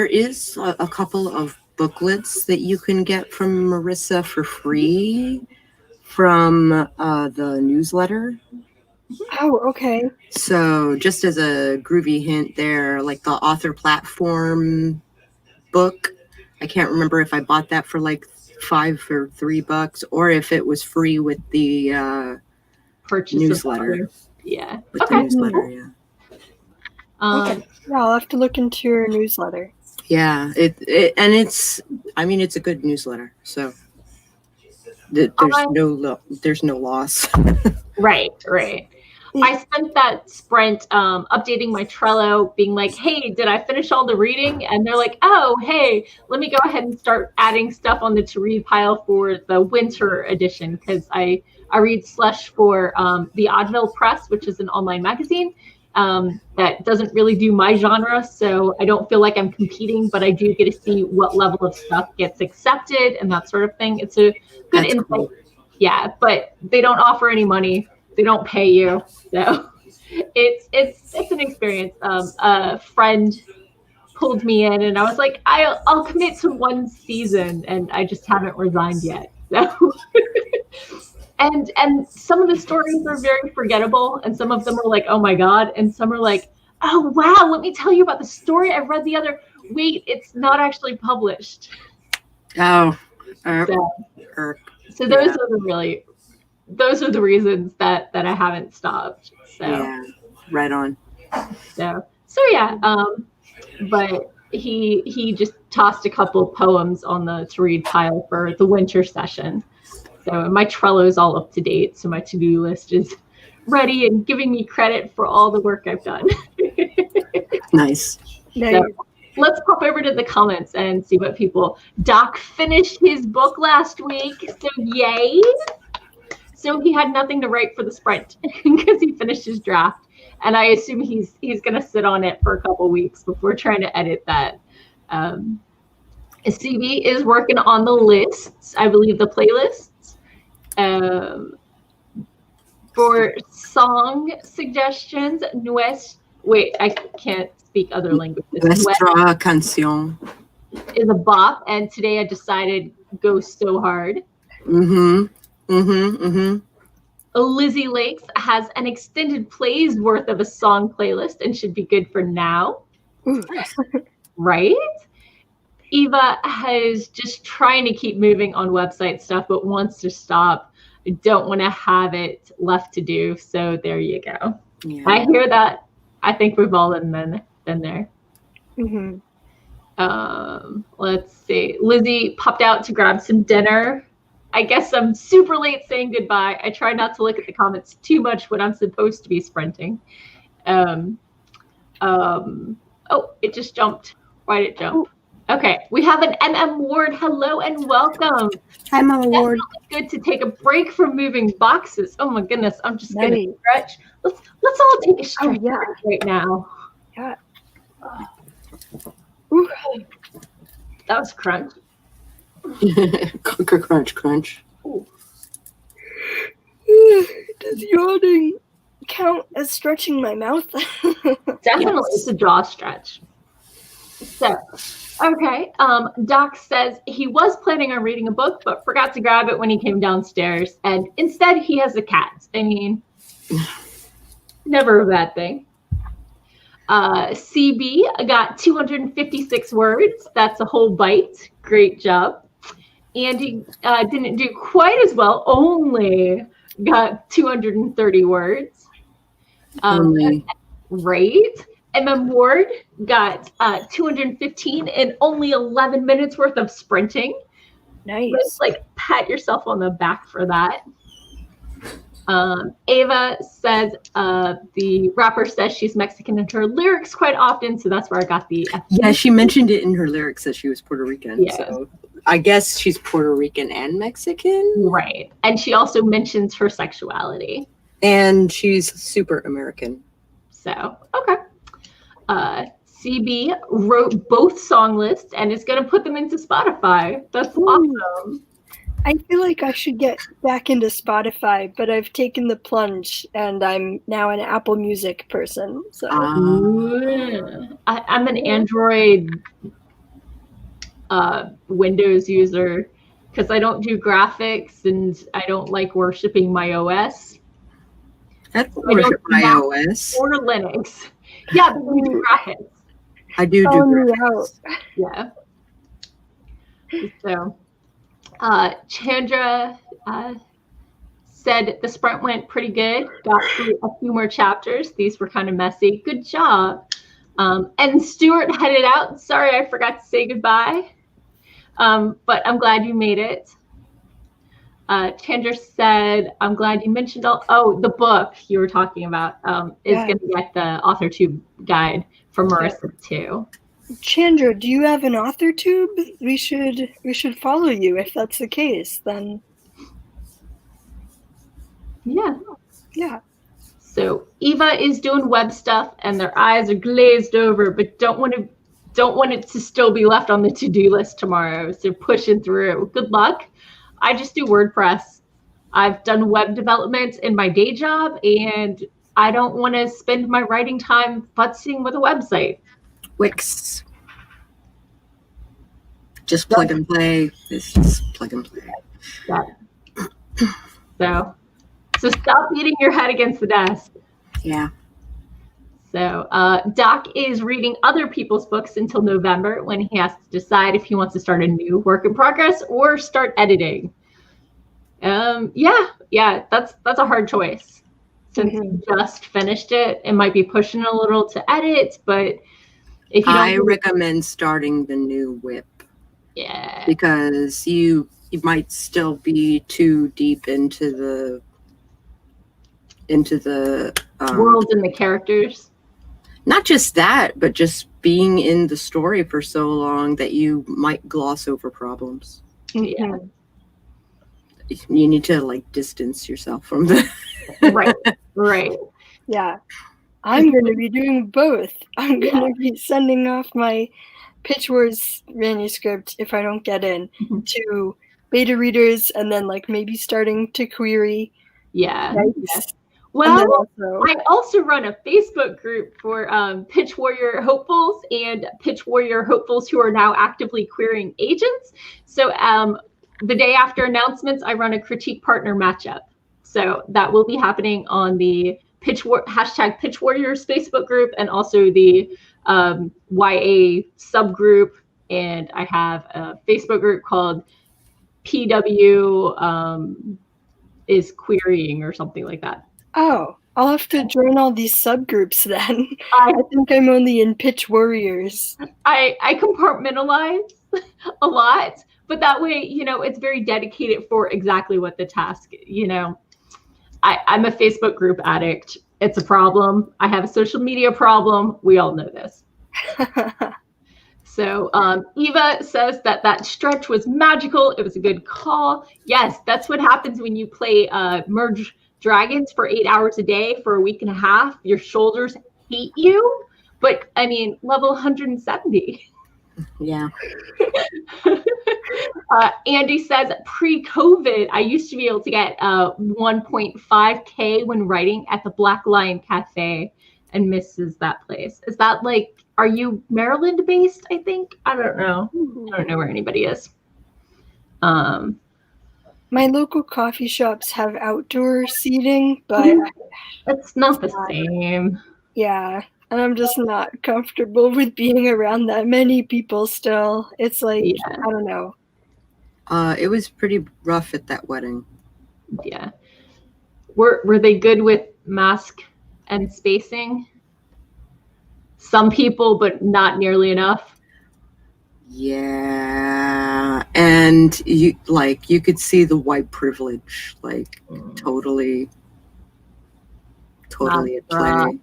is a couple of booklets that you can get from Marissa for free from the newsletter. Oh, okay. So just as a groovy hint there, the author platform book, I can't remember if I bought that for $5 or $3 or if it was free with the purchase newsletter. Yeah. With the newsletter, yeah. Okay. Yeah, I'll have to look into your newsletter. Yeah, it's a good newsletter, so there's no loss. Right. I spent that sprint updating my Trello, being like, hey, did I finish all the reading? And they're like, oh, hey, let me go ahead and start adding stuff on the to-read pile for the winter edition, because I read Slush for the Oddville Press, which is an online magazine that doesn't really do my genre, so I don't feel like I'm competing, but I do get to see what level of stuff gets accepted and that sort of thing. It's a good insight Yeah, but they don't offer any money. They don't pay you. So it's an experience. A friend pulled me in, and I was like, I'll commit to one season, and I just haven't resigned yet. So and some of the stories are very forgettable, and some of them are like, oh my God, and some are like, oh wow, let me tell you about the story I read the other. Wait, it's not actually published. Oh, so those are the reasons that I haven't stopped. So yeah, right on. So yeah, but he just tossed a couple of poems on the to read pile for the winter session. So my Trello is all up to date, so my to-do list is ready and giving me credit for all the work I've done. Nice. So let's pop over to the comments and see what people. Doc finished his book last week, so yay! So he had nothing to write for the sprint because he finished his draft, and I assume he's going to sit on it for a couple weeks before trying to edit that. CB is working on the lists, I believe the playlists. For song suggestions, I can't speak other languages. Nuestra canción is a bop, and today I decided go so hard. Lizzie Lakes has an extended plays worth of a song playlist and should be good for now. Right? Eva has just trying to keep moving on website stuff, but wants to stop. I don't want to have it left to do. So there you go. Yeah. I hear that. I think we've all been there. Let's see. Lizzie popped out to grab some dinner. I guess I'm super late saying goodbye. I try not to look at the comments too much when I'm supposed to be sprinting. Oh, it just jumped. Why did it jump? Okay, we have an MM Ward. Hello and welcome. Hi, Mama Ward. Good to take a break from moving boxes. Oh my goodness, I'm just gonna stretch. Let's all take a stretch right now. Yeah. That was crunch. crunch. Ooh. Does yawning count as stretching my mouth? Definitely, yes. It's a jaw stretch. So, okay. Doc says he was planning on reading a book, but forgot to grab it when he came downstairs, and instead he has a cat. I mean, never a bad thing. CB got 256 words. That's a whole bite. Great job. Andy didn't do quite as well. Only got 230 words. Right. MM Ward got 215 in only 11 minutes worth of sprinting. Nice. Let's pat yourself on the back for that. Ava says the rapper says she's Mexican in her lyrics quite often, so that's where I got the. Yeah, she mentioned it in her lyrics that she was Puerto Rican. Yeah. So I guess she's Puerto Rican and Mexican. Right. And she also mentions her sexuality. And she's super American. So, okay. CB wrote both song lists and is going to put them into Spotify. That's awesome. I feel like I should get back into Spotify, but I've taken the plunge and I'm now an Apple Music person. So I'm an Android Windows user because I don't do graphics and I don't like worshiping my OS. That's worship my OS. Or Linux. Yeah, but we do graphics. I do graphics. Yeah. So, Chandra said the sprint went pretty good. Got through a few more chapters. These were kind of messy. Good job. And Stuart headed out. Sorry, I forgot to say goodbye. But I'm glad you made it. Chandra said, I'm glad you mentioned the book you were talking about is going to get the AuthorTube guide for Marissa too. Chandra, do you have an AuthorTube? We should follow you if that's the case. Then, yeah. So Eva is doing web stuff, and their eyes are glazed over, but don't want it to still be left on the to-do list tomorrow. So pushing through. Good luck. I just do WordPress. I've done web development in my day job, and I don't want to spend my writing time futzing with a website. Wix. Just plug and play. This is plug and play. Yeah. So stop beating your head against the desk. Yeah. So Doc is reading other people's books until November, when he has to decide if he wants to start a new work in progress or start editing. Yeah, that's a hard choice. Since you just finished it, it might be pushing a little to edit, but if you don't, I recommend starting the new whip. Yeah. Because you might still be too deep into the world and the characters. Not just that, but just being in the story for so long that you might gloss over problems. Yeah. You need to like distance yourself from the right. Yeah. I'm going to be doing both. I'm going to be sending off my Pitch Wars manuscript, if I don't get in, to beta readers, and then like maybe starting to query. Yeah. Yes. Well, I also run a Facebook group for Pitch Warrior hopefuls and Pitch Warrior hopefuls who are now actively querying agents. So the day after announcements, I run a critique partner matchup. So that will be happening on the hashtag Pitch Warriors Facebook group, and also the YA subgroup. And I have a Facebook group called PW is querying or something like that. Oh, I'll have to join all these subgroups then. I think I'm only in Pitch Warriors. I compartmentalize a lot, but that way, it's very dedicated for exactly what the task, I'm a Facebook group addict. It's a problem. I have a social media problem. We all know this. So Eva says that stretch was magical. It was a good call. Yes, that's what happens when you play Merge Dragons for 8 hours a day for a week and a half. Your shoulders hate you. But, I mean, level 170. Yeah. Andy says, pre-COVID, I used to be able to get 1.5K when writing at the Black Lion Cafe, and misses that place. Is that like, are you Maryland based, I think? I don't know. I don't know where anybody is. My local coffee shops have outdoor seating, but it's not the same. Yeah. And I'm just not comfortable with being around that many people still. It's like, I don't know. It was pretty rough at that wedding. Yeah. Were they good with mask and spacing? Some people, but not nearly enough. Yeah. And you could see the white privilege, totally at play.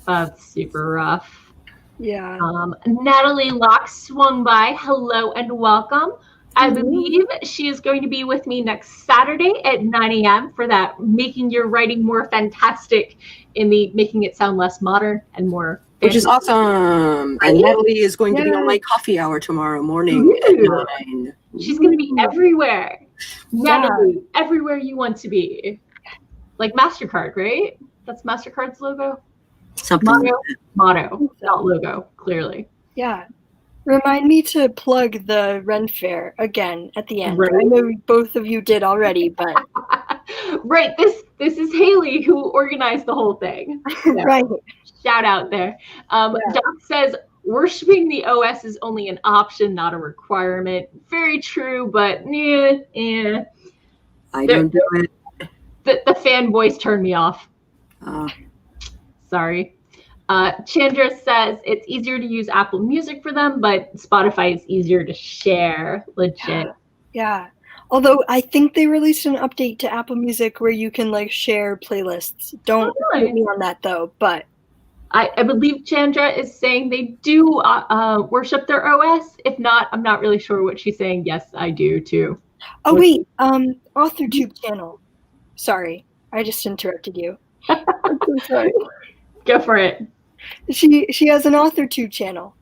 That's super rough. Yeah. Natalie Locke swung by. Hello and welcome. I believe she is going to be with me next Saturday at 9 a.m. for that Making Your Writing More Fantastic in the Making It Sound Less Modern and More Which is awesome. And Natalie is going to be on my coffee hour tomorrow morning at 9. She's going to be everywhere. Natalie, everywhere you want to be. Like MasterCard, right? That's MasterCard's logo? Something. Motto, not logo, clearly. Yeah. Remind me to plug the RenFaire again at the end. Right. I know both of you did already, but right. This is Hayley who organized the whole thing. So, right. Shout out there. Doc says worshiping the OS is only an option, not a requirement. Very true, but I don't do it. The fanboys turn me off. Sorry. Chandra says it's easier to use Apple Music for them, but Spotify is easier to share. Legit. Yeah. Although I think they released an update to Apple Music where you can share playlists. Don't quote me on that though, but I believe Chandra is saying they do worship their OS. If not, I'm not really sure what she's saying. Yes, I do too. Oh wait, AuthorTube channel. Sorry, I just interrupted you. I'm so sorry. Go for it. She has an AuthorTube channel.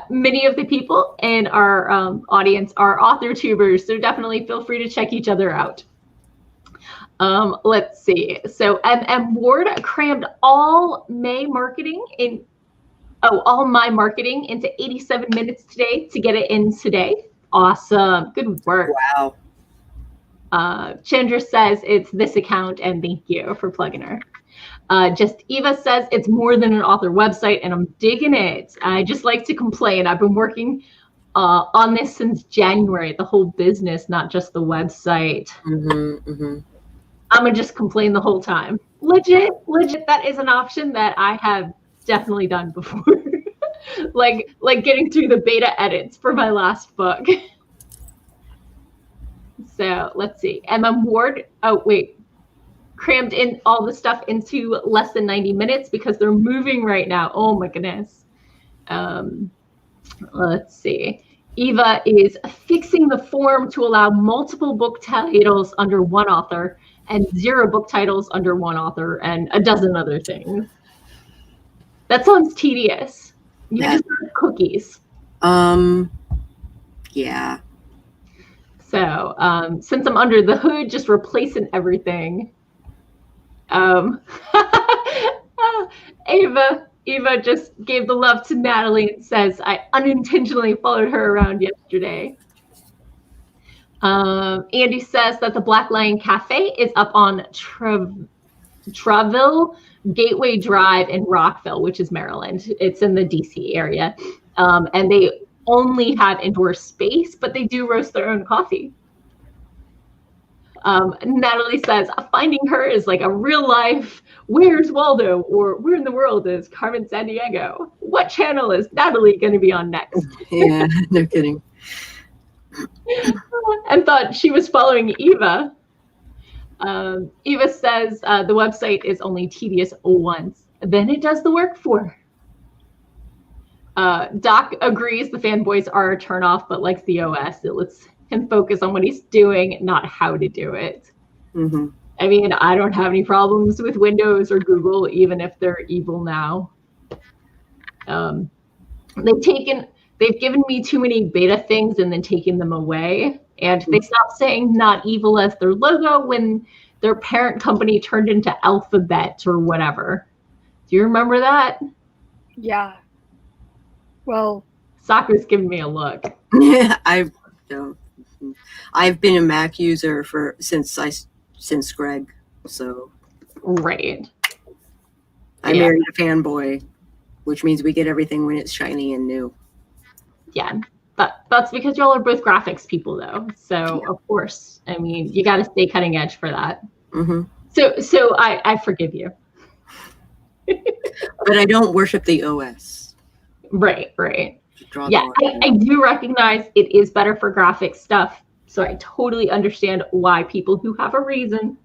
Many of the people in our audience are AuthorTubers, so definitely feel free to check each other out. Let's see. So MM Ward crammed all my marketing into 87 minutes today to get it in today. Awesome. Good work. Wow. Chandra says it's this account, and thank you for plugging her. Just Eva says it's more than an author website, and I'm digging it. I just like to complain. I've been working on this since January, the whole business, not just the website. I'm gonna just complain the whole time. Legit, that is an option that I have definitely done before. like getting through the beta edits for my last book. So let's see. MM Ward, crammed in all the stuff into less than 90 minutes because they're moving right now. Oh my goodness. Let's see. Eva is fixing the form to allow multiple book titles under one author and 0 book titles under one author and a dozen other things. That sounds tedious. You just have cookies. Yeah. So since I'm under the hood, just replacing everything. Eva just gave the love to Natalie and says, I unintentionally followed her around yesterday. Andy says that the Black Lion Cafe is up on Traville Gateway Drive in Rockville, which is Maryland. It's in the DC area. And they only have indoor space, but they do roast their own coffee. Natalie says, finding her is like a real life, where's Waldo? Or where in the world is Carmen Sandiego? What channel is Natalie going to be on next? Yeah, no kidding. And thought she was following Eva. Eva says the website is only tedious once, then it does the work for. Doc agrees the fanboys are a turnoff, but likes the OS. It lets him focus on what he's doing, not how to do it. I mean, I don't have any problems with Windows or Google, even if they're evil now. They've given me too many beta things and then taken them away. And they stopped saying not evil as their logo when their parent company turned into Alphabet or whatever. Do you remember that? Yeah. Well, Saku's giving me a look. Yeah, I don't. I've been a Mac user since Greg, so right. I married a fanboy, which means we get everything when it's shiny and new. Yeah, but that's because y'all are both graphics people, though. So of course, I mean, you got to stay cutting edge for that. So I forgive you. But I don't worship the OS. Right. Yeah, I do recognize it is better for graphic stuff. So I totally understand why people who have a reason.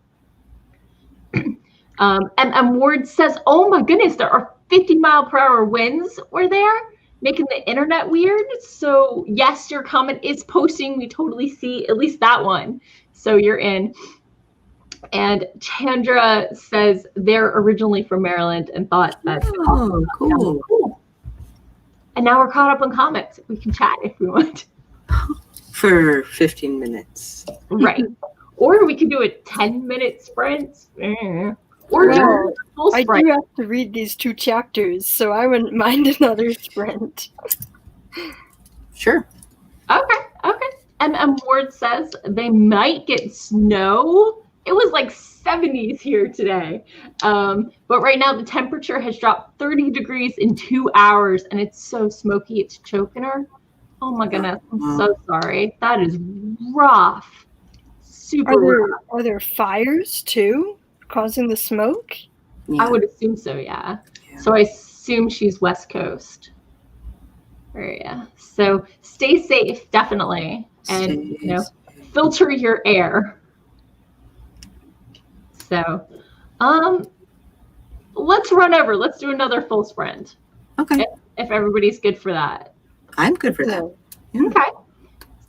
And Ward says, oh my goodness, there are 50-mile-per-hour winds were there, making the internet weird. So yes, your comment is posting. We totally see at least that one. So you're in. And Chandra says they're originally from Maryland and thought that's cool. And now we're caught up on comments. We can chat if we want. For 15 minutes. Right. Or we could do a 10-minute sprint. Or well, a full sprint. I do have to read these 2 chapters, so I wouldn't mind another sprint. Sure. Okay. MM Ward says they might get snow. It was like 70s here today. But right now the temperature has dropped 30 degrees in 2 hours, and it's so smoky it's choking her. Oh my goodness, I'm so sorry. That is rough. Super rough. Are there fires too causing the smoke? Yeah. I would assume so, yeah. So I assume she's West Coast. Yeah. So stay safe, definitely. And filter your air. So let's run over. Let's do another full sprint. Okay. If everybody's good for that. I'm good for that. Yeah. Okay.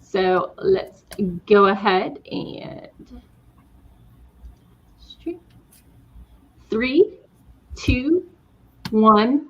So let's go ahead and 3, 2, 1.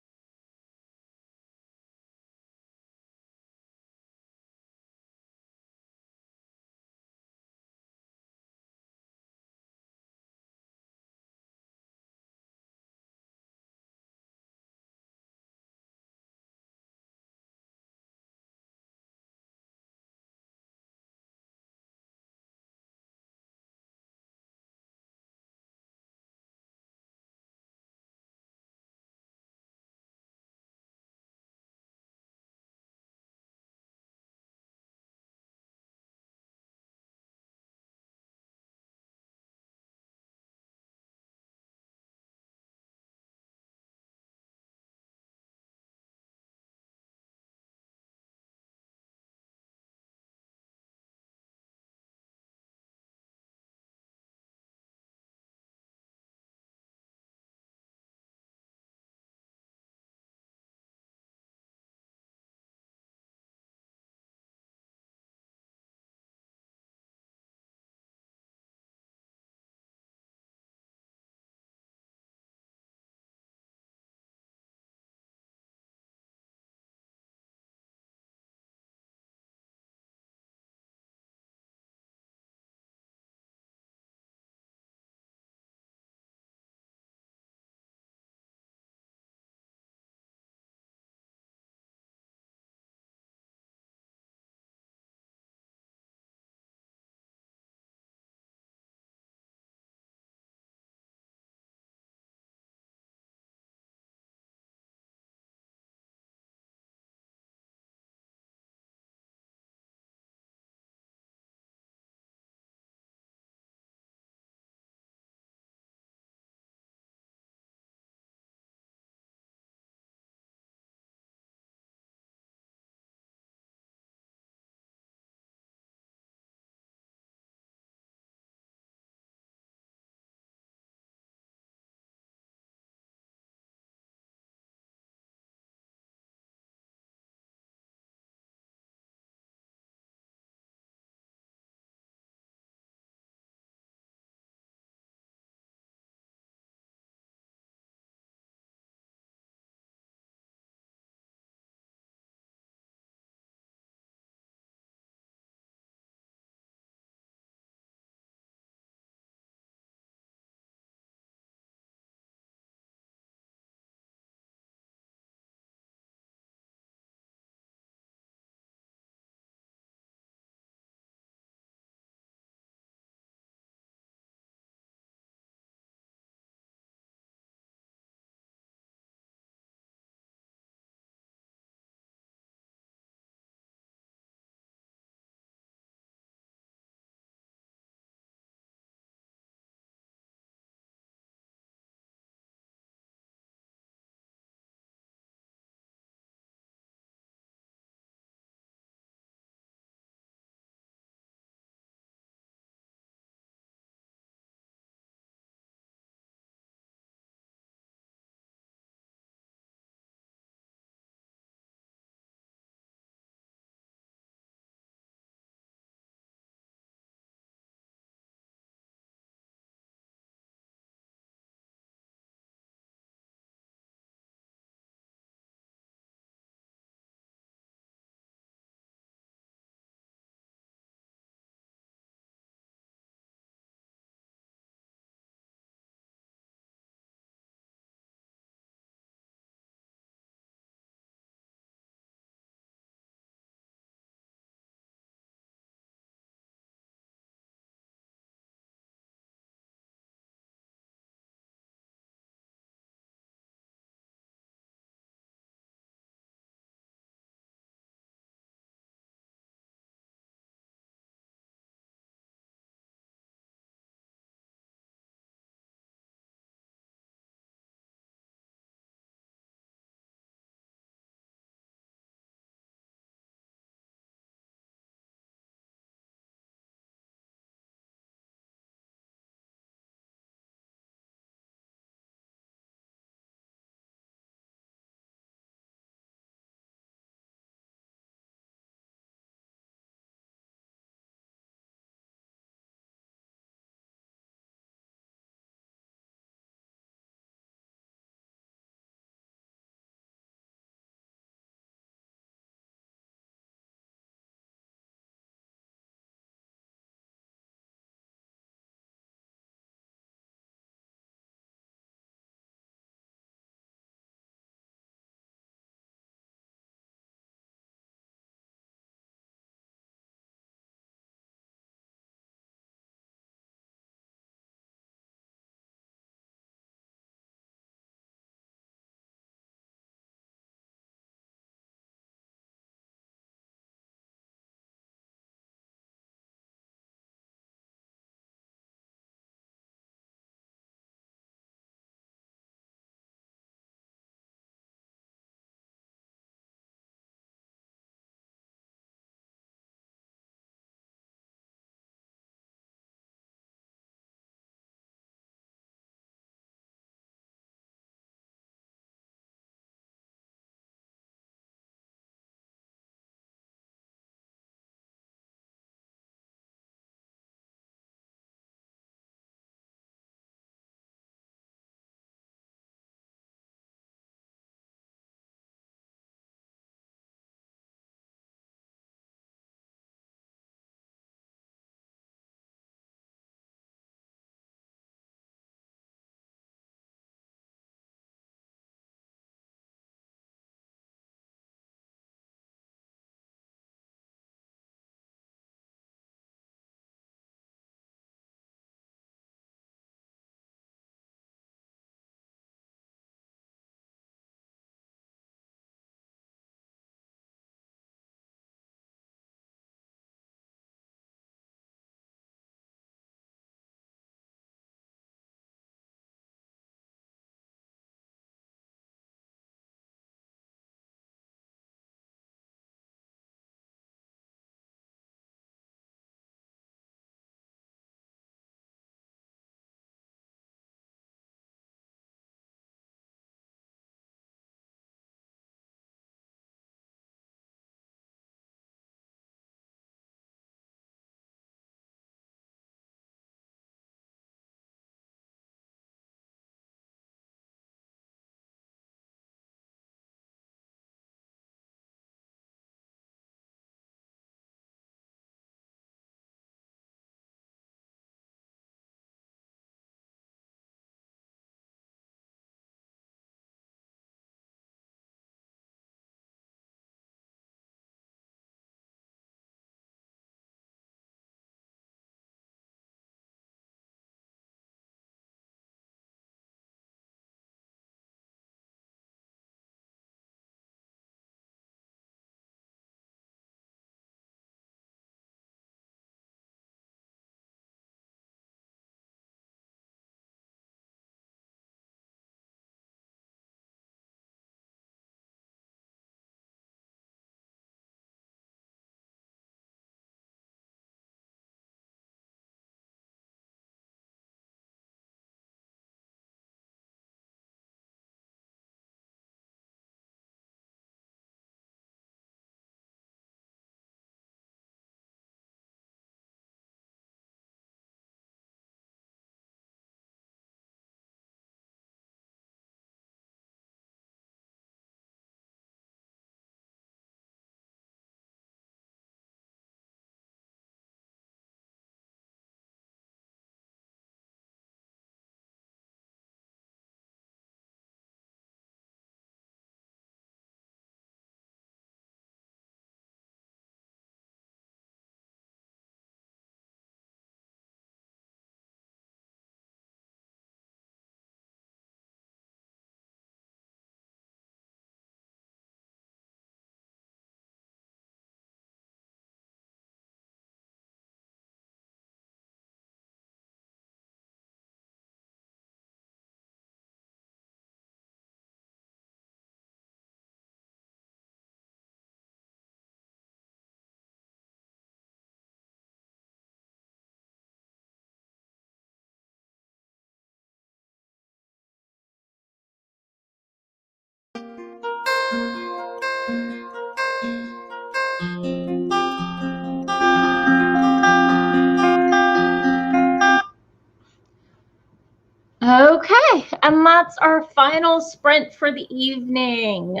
Okay, and that's our final sprint for the evening.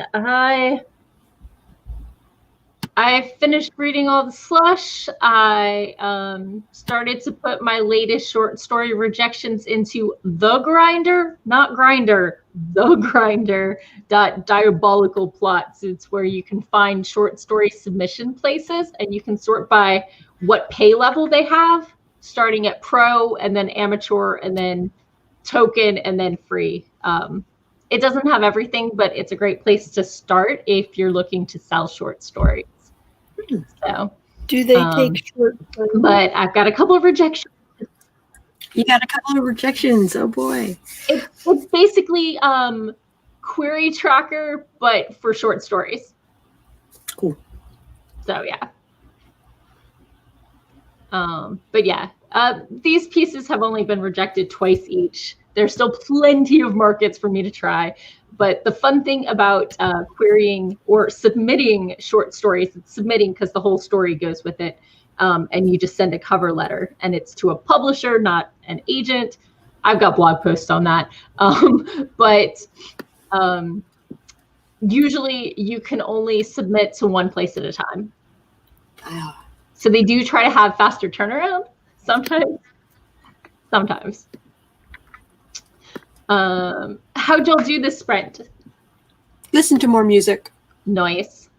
I finished reading all the slush. I started to put my latest short story rejections into the grinder, not grinder, the grinder.diabolical plots. It's where you can find short story submission places, and you can sort by what pay level they have, starting at pro and then amateur and then token and then free. It doesn't have everything, but it's a great place to start if you're looking to sell short stories. So, do they take short stories? But I've got a couple of rejections. You got a couple of rejections. Oh boy. It's basically query tracker, but for short stories. Cool. So yeah. But yeah, these pieces have only been rejected twice each. There's still plenty of markets for me to try. But the fun thing about querying or submitting short stories, it's submitting because the whole story goes with it. And you just send a cover letter, and it's to a publisher, not an agent. I've got blog posts on that. But usually you can only submit to one place at a time. So they do try to have faster turnaround sometimes. How'd y'all do this sprint? Listen to more music. Nice.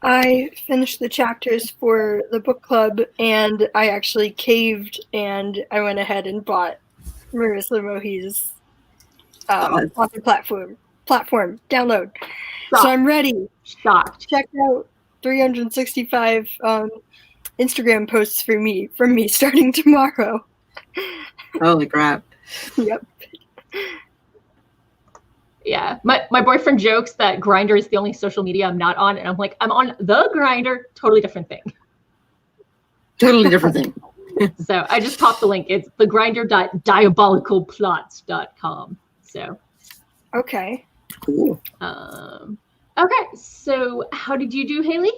I finished the chapters for the book club, and I actually caved, and I went ahead and bought Marissa Mohi's author platform download. Shocked. So I'm ready. Shocked. Check out 365 Instagram posts from me starting tomorrow. Holy crap. Yep. Yeah, my boyfriend jokes that Grindr is the only social media I'm not on, and I'm like, I'm on the Grindr, totally different thing. Totally different thing. So I just popped the link. It's thegrinder.diabolicalplots.com. So. Okay. Cool. Okay, so how did you do, Hayley?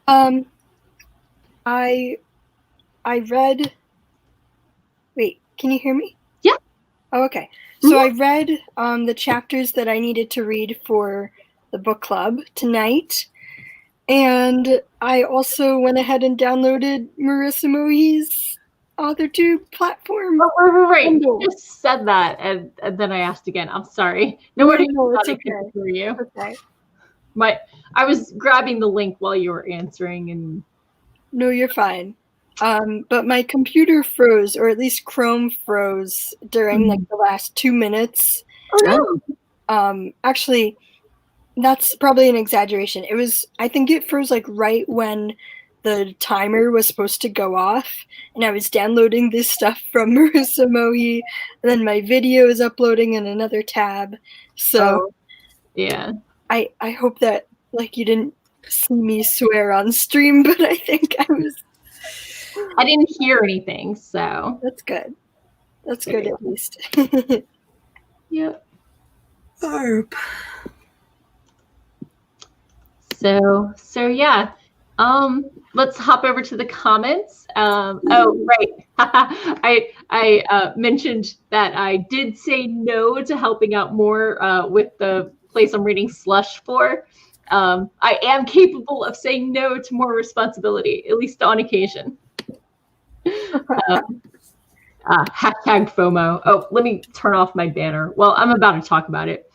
I read. Wait, can you hear me? Yeah. Oh, okay. So I read the chapters that I needed to read for the book club tonight, and I also went ahead and downloaded Marissa Mohi's AuthorTube platform. Oh, right. You just said that, and then I asked again. I'm sorry. No, it's okay. For you. Okay. I was grabbing the link while you were answering, and no, you're fine. But my computer froze, or at least Chrome froze during like the last 2 minutes. Oh no. Actually, that's probably an exaggeration. I think it froze like right when the timer was supposed to go off, and I was downloading this stuff from Marissa Mohi, and then my video is uploading in another tab. So yeah. I hope that like you didn't see me swear on stream, but I think I didn't hear anything, so that's good. That's good at least. Yep. Arp. So yeah. Let's hop over to the comments. Oh, right. I mentioned that I did say no to helping out more with the place I'm reading slush for. I am capable of saying no to more responsibility, at least on occasion. Hashtag FOMO. Oh, let me turn off my banner. Well, I'm about to talk about it.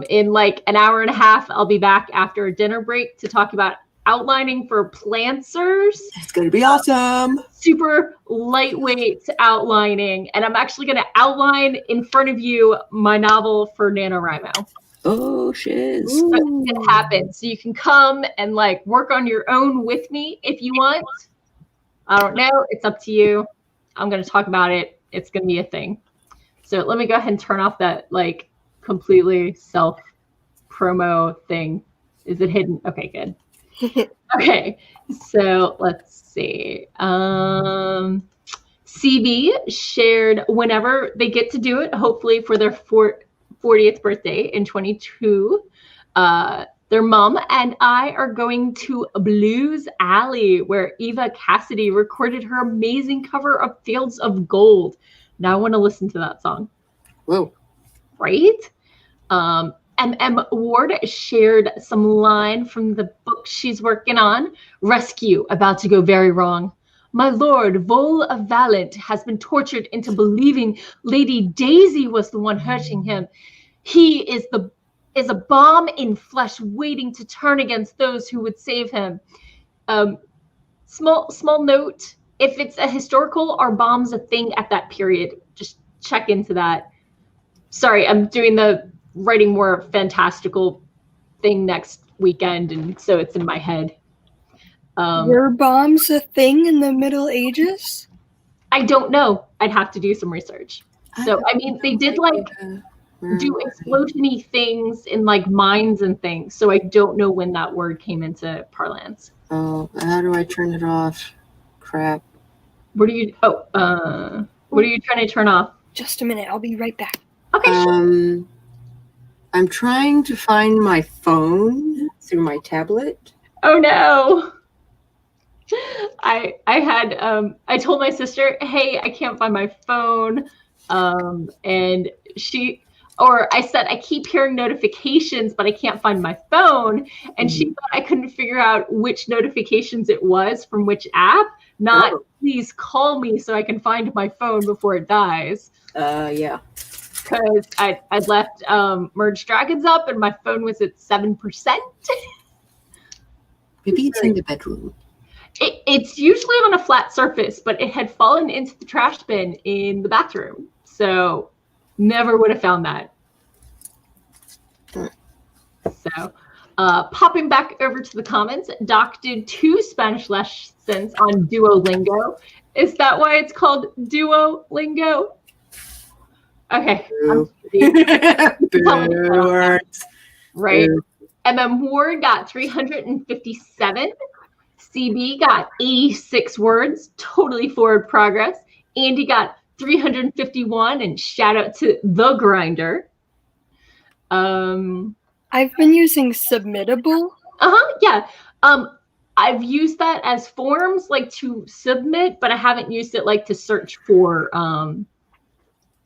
In like an hour and a half, I'll be back after a dinner break to talk about outlining for Plancers. It's going to be awesome. Super lightweight outlining. And I'm actually going to outline in front of you my novel for NaNoWriMo. Oh, shiz. So it happens. So you can come and like work on your own with me if you want. I don't know. It's up to you. I'm going to talk about it. It's going to be a thing. So let me go ahead and turn off that like completely self promo thing. Is it hidden? Okay, good. Okay, so let's see. CB shared whenever they get to do it, hopefully for their 40th birthday in 22. Their mom and I are going to Blues Alley, where Eva Cassidy recorded her amazing cover of Fields of Gold. Now I want to listen to that song. Whoa. Right? M.M. Ward shared some line from the book she's working on. Rescue, about to go very wrong. My lord, Vole of Valent, has been tortured into believing Lady Daisy was the one hurting him. He is a bomb in flesh waiting to turn against those who would save him. Small note, if it's a historical, are bombs a thing at that period? Just check into that. Sorry, I'm doing the writing more fantastical thing next weekend, and so it's in my head. Were bombs a thing in the Middle Ages? I don't know. I'd have to do some research. So, I mean, they did like do explosion-y things in like mines and things. So I don't know when that word came into parlance. Oh, how do I turn it off? Crap. What are you trying to turn off? Just a minute, I'll be right back. Okay, sure. I'm trying to find my phone through my tablet. Oh no. I told my sister, hey, I can't find my phone. And I said, I keep hearing notifications, but I can't find my phone. And she thought I couldn't figure out which notifications it was from which app, not please call me so I can find my phone before it dies. Yeah. Because I'd left Merge Dragons up and my phone was at 7%. Maybe it's in the bedroom. It's usually on a flat surface, but it had fallen into the trash bin in the bathroom. So never would have found that. So popping back over to the comments, Doc did 2 Spanish lessons on Duolingo. Is that why it's called Duolingo? Okay. Right. MM Ward got 357. CB got 86 words. Totally forward progress. Andy got 351, and shout out to The Grinder. I've been using Submittable. Yeah. I've used that as forms, like to submit, but I haven't used it like to search for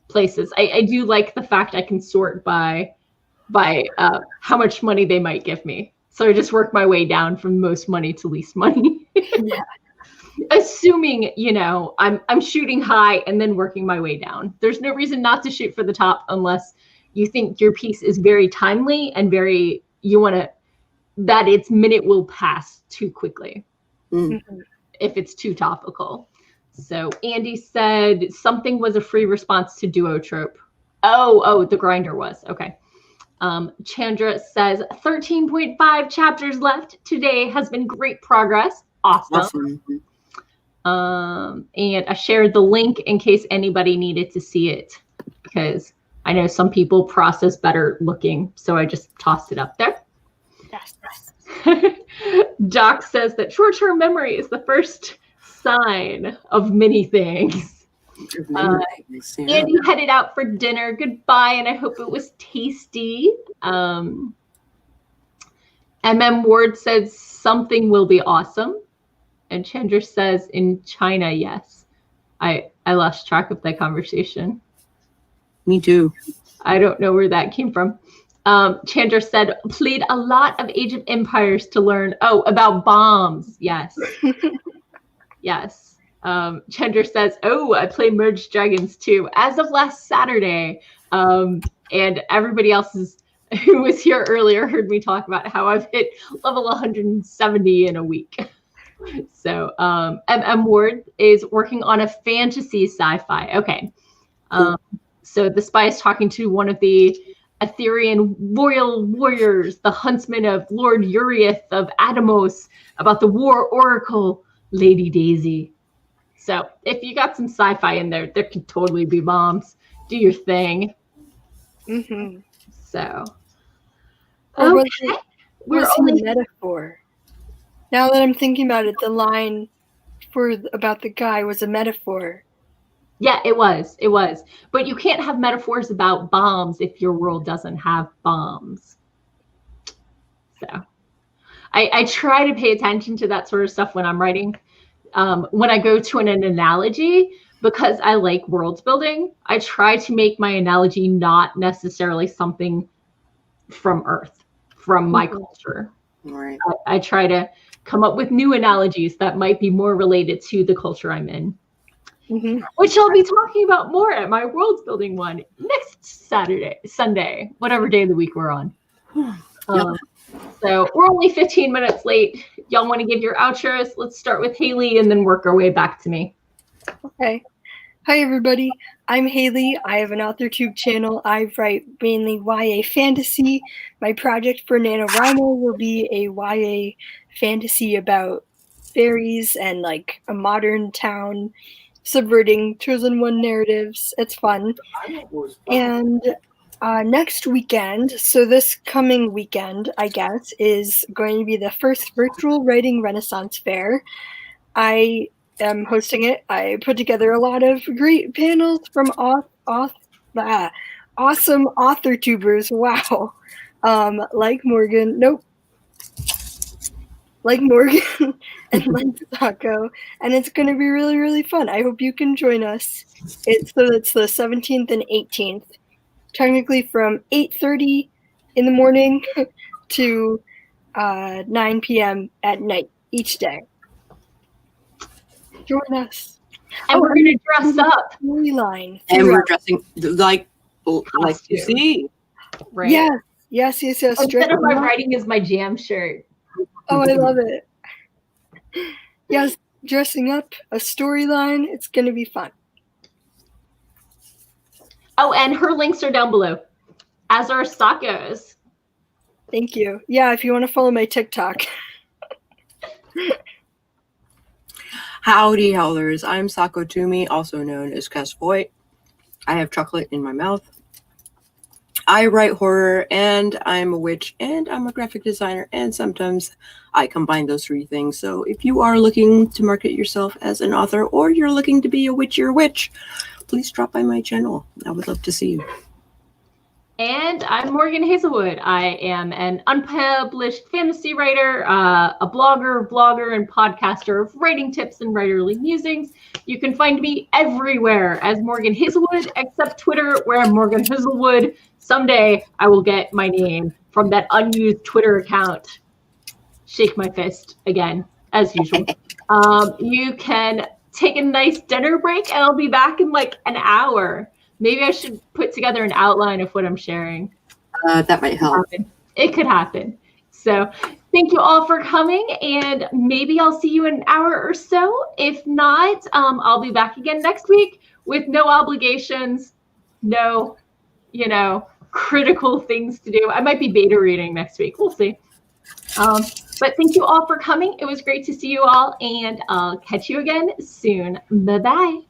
places. I do like the fact I can sort by how much money they might give me. So I just work my way down from most money to least money. Yeah. Assuming, I'm shooting high and then working my way down. There's no reason not to shoot for the top unless you think your piece is very timely and that its minute will pass too quickly if it's too topical. So Andy said something was a free response to Duotrope. Oh, The Grinder was. Okay. Chandra says 13.5 chapters left. Today has been great progress. Awesome. And I shared the link in case anybody needed to see it, because I know some people process better looking, so I just tossed it up there. Yes. Doc says that short-term memory is the first sign of many things. Andy headed out for dinner. Goodbye, and I hope it was tasty. MM Ward says something will be awesome. And Chandra says in China, yes. I lost track of that conversation. Me too. I don't know where that came from. Chandra said, played a lot of Age of Empires to learn. Oh, about bombs. Yes. Yes. Chandra says, oh, I play Merge Dragons too, as of last Saturday. And everybody else who was here earlier heard me talk about how I've hit level 170 in a week. So MM Ward is working on a fantasy sci-fi. Okay. So the spy is talking to one of the Aetherian royal warriors, the huntsman of Lord Urieth of Adamos, about the war oracle, Lady Daisy. So if you got some sci-fi in there could totally be bombs. Do your thing. So. Okay. What's the metaphor? Now that I'm thinking about it, the line about the guy was a metaphor. Yeah, it was. But you can't have metaphors about bombs if your world doesn't have bombs. So I try to pay attention to that sort of stuff when I'm writing. When I go to an analogy, because I like world building, I try to make my analogy not necessarily something from Earth, from my culture. Right. I try to come up with new analogies that might be more related to the culture I'm in, which I'll be talking about more at my world building one next Sunday, whatever day of the week we're on. So we're only 15 minutes late. Y'all want to give your outros? Let's start with Hayley and then work our way back to me. Okay. Hi, everybody. I'm Hayley. I have an AuthorTube channel. I write mainly YA fantasy. My project for NaNoWriMo will be a YA fantasy about fairies and like a modern town subverting Chosen One narratives. It's fun. And next weekend, so this coming weekend, I guess, is going to be the first virtual writing Renaissance fair. I am hosting it. I put together a lot of great panels from awesome AuthorTubers. Wow. Like Morgan and like Sako, and it's going to be really, really fun. I hope you can join us. It's the 17th and 18th, technically from 8:30 in the morning to 9 p.m. at night each day. Join us. And we're going to dress up. Storyline. And we're dressing like you see. Right. Yes. Instead of my writing is my jam shirt. Oh, I love it. Yes, dressing up, a storyline. It's going to be fun. Oh, and her links are down below, as are Sako's. Thank you. Yeah, if you want to follow my TikTok. Howdy, howlers. I'm Sako Toomey, also known as Voigt. I have chocolate in my mouth. I write horror, and I'm a witch, and I'm a graphic designer, and sometimes I combine those three things. So if you are looking to market yourself as an author, or you're looking to be a witchier witch, please drop by my channel. I would love to see you. And I'm Morgan Hazelwood. I am an unpublished fantasy writer, a blogger, and podcaster of writing tips and writerly musings. You can find me everywhere as Morgan Hazelwood, except Twitter, where I'm Morgan Hazelwood. Someday I will get my name from that unused Twitter account. Shake my fist again, as usual. You can take a nice dinner break, and I'll be back in like an hour. Maybe I should put together an outline of what I'm sharing. That might help. It could happen. So thank you all for coming, and maybe I'll see you in an hour or so. If not, I'll be back again next week with no obligations, no, critical things to do. I might be beta reading next week. We'll see. But thank you all for coming. It was great to see you all, and I'll catch you again soon. Bye-bye.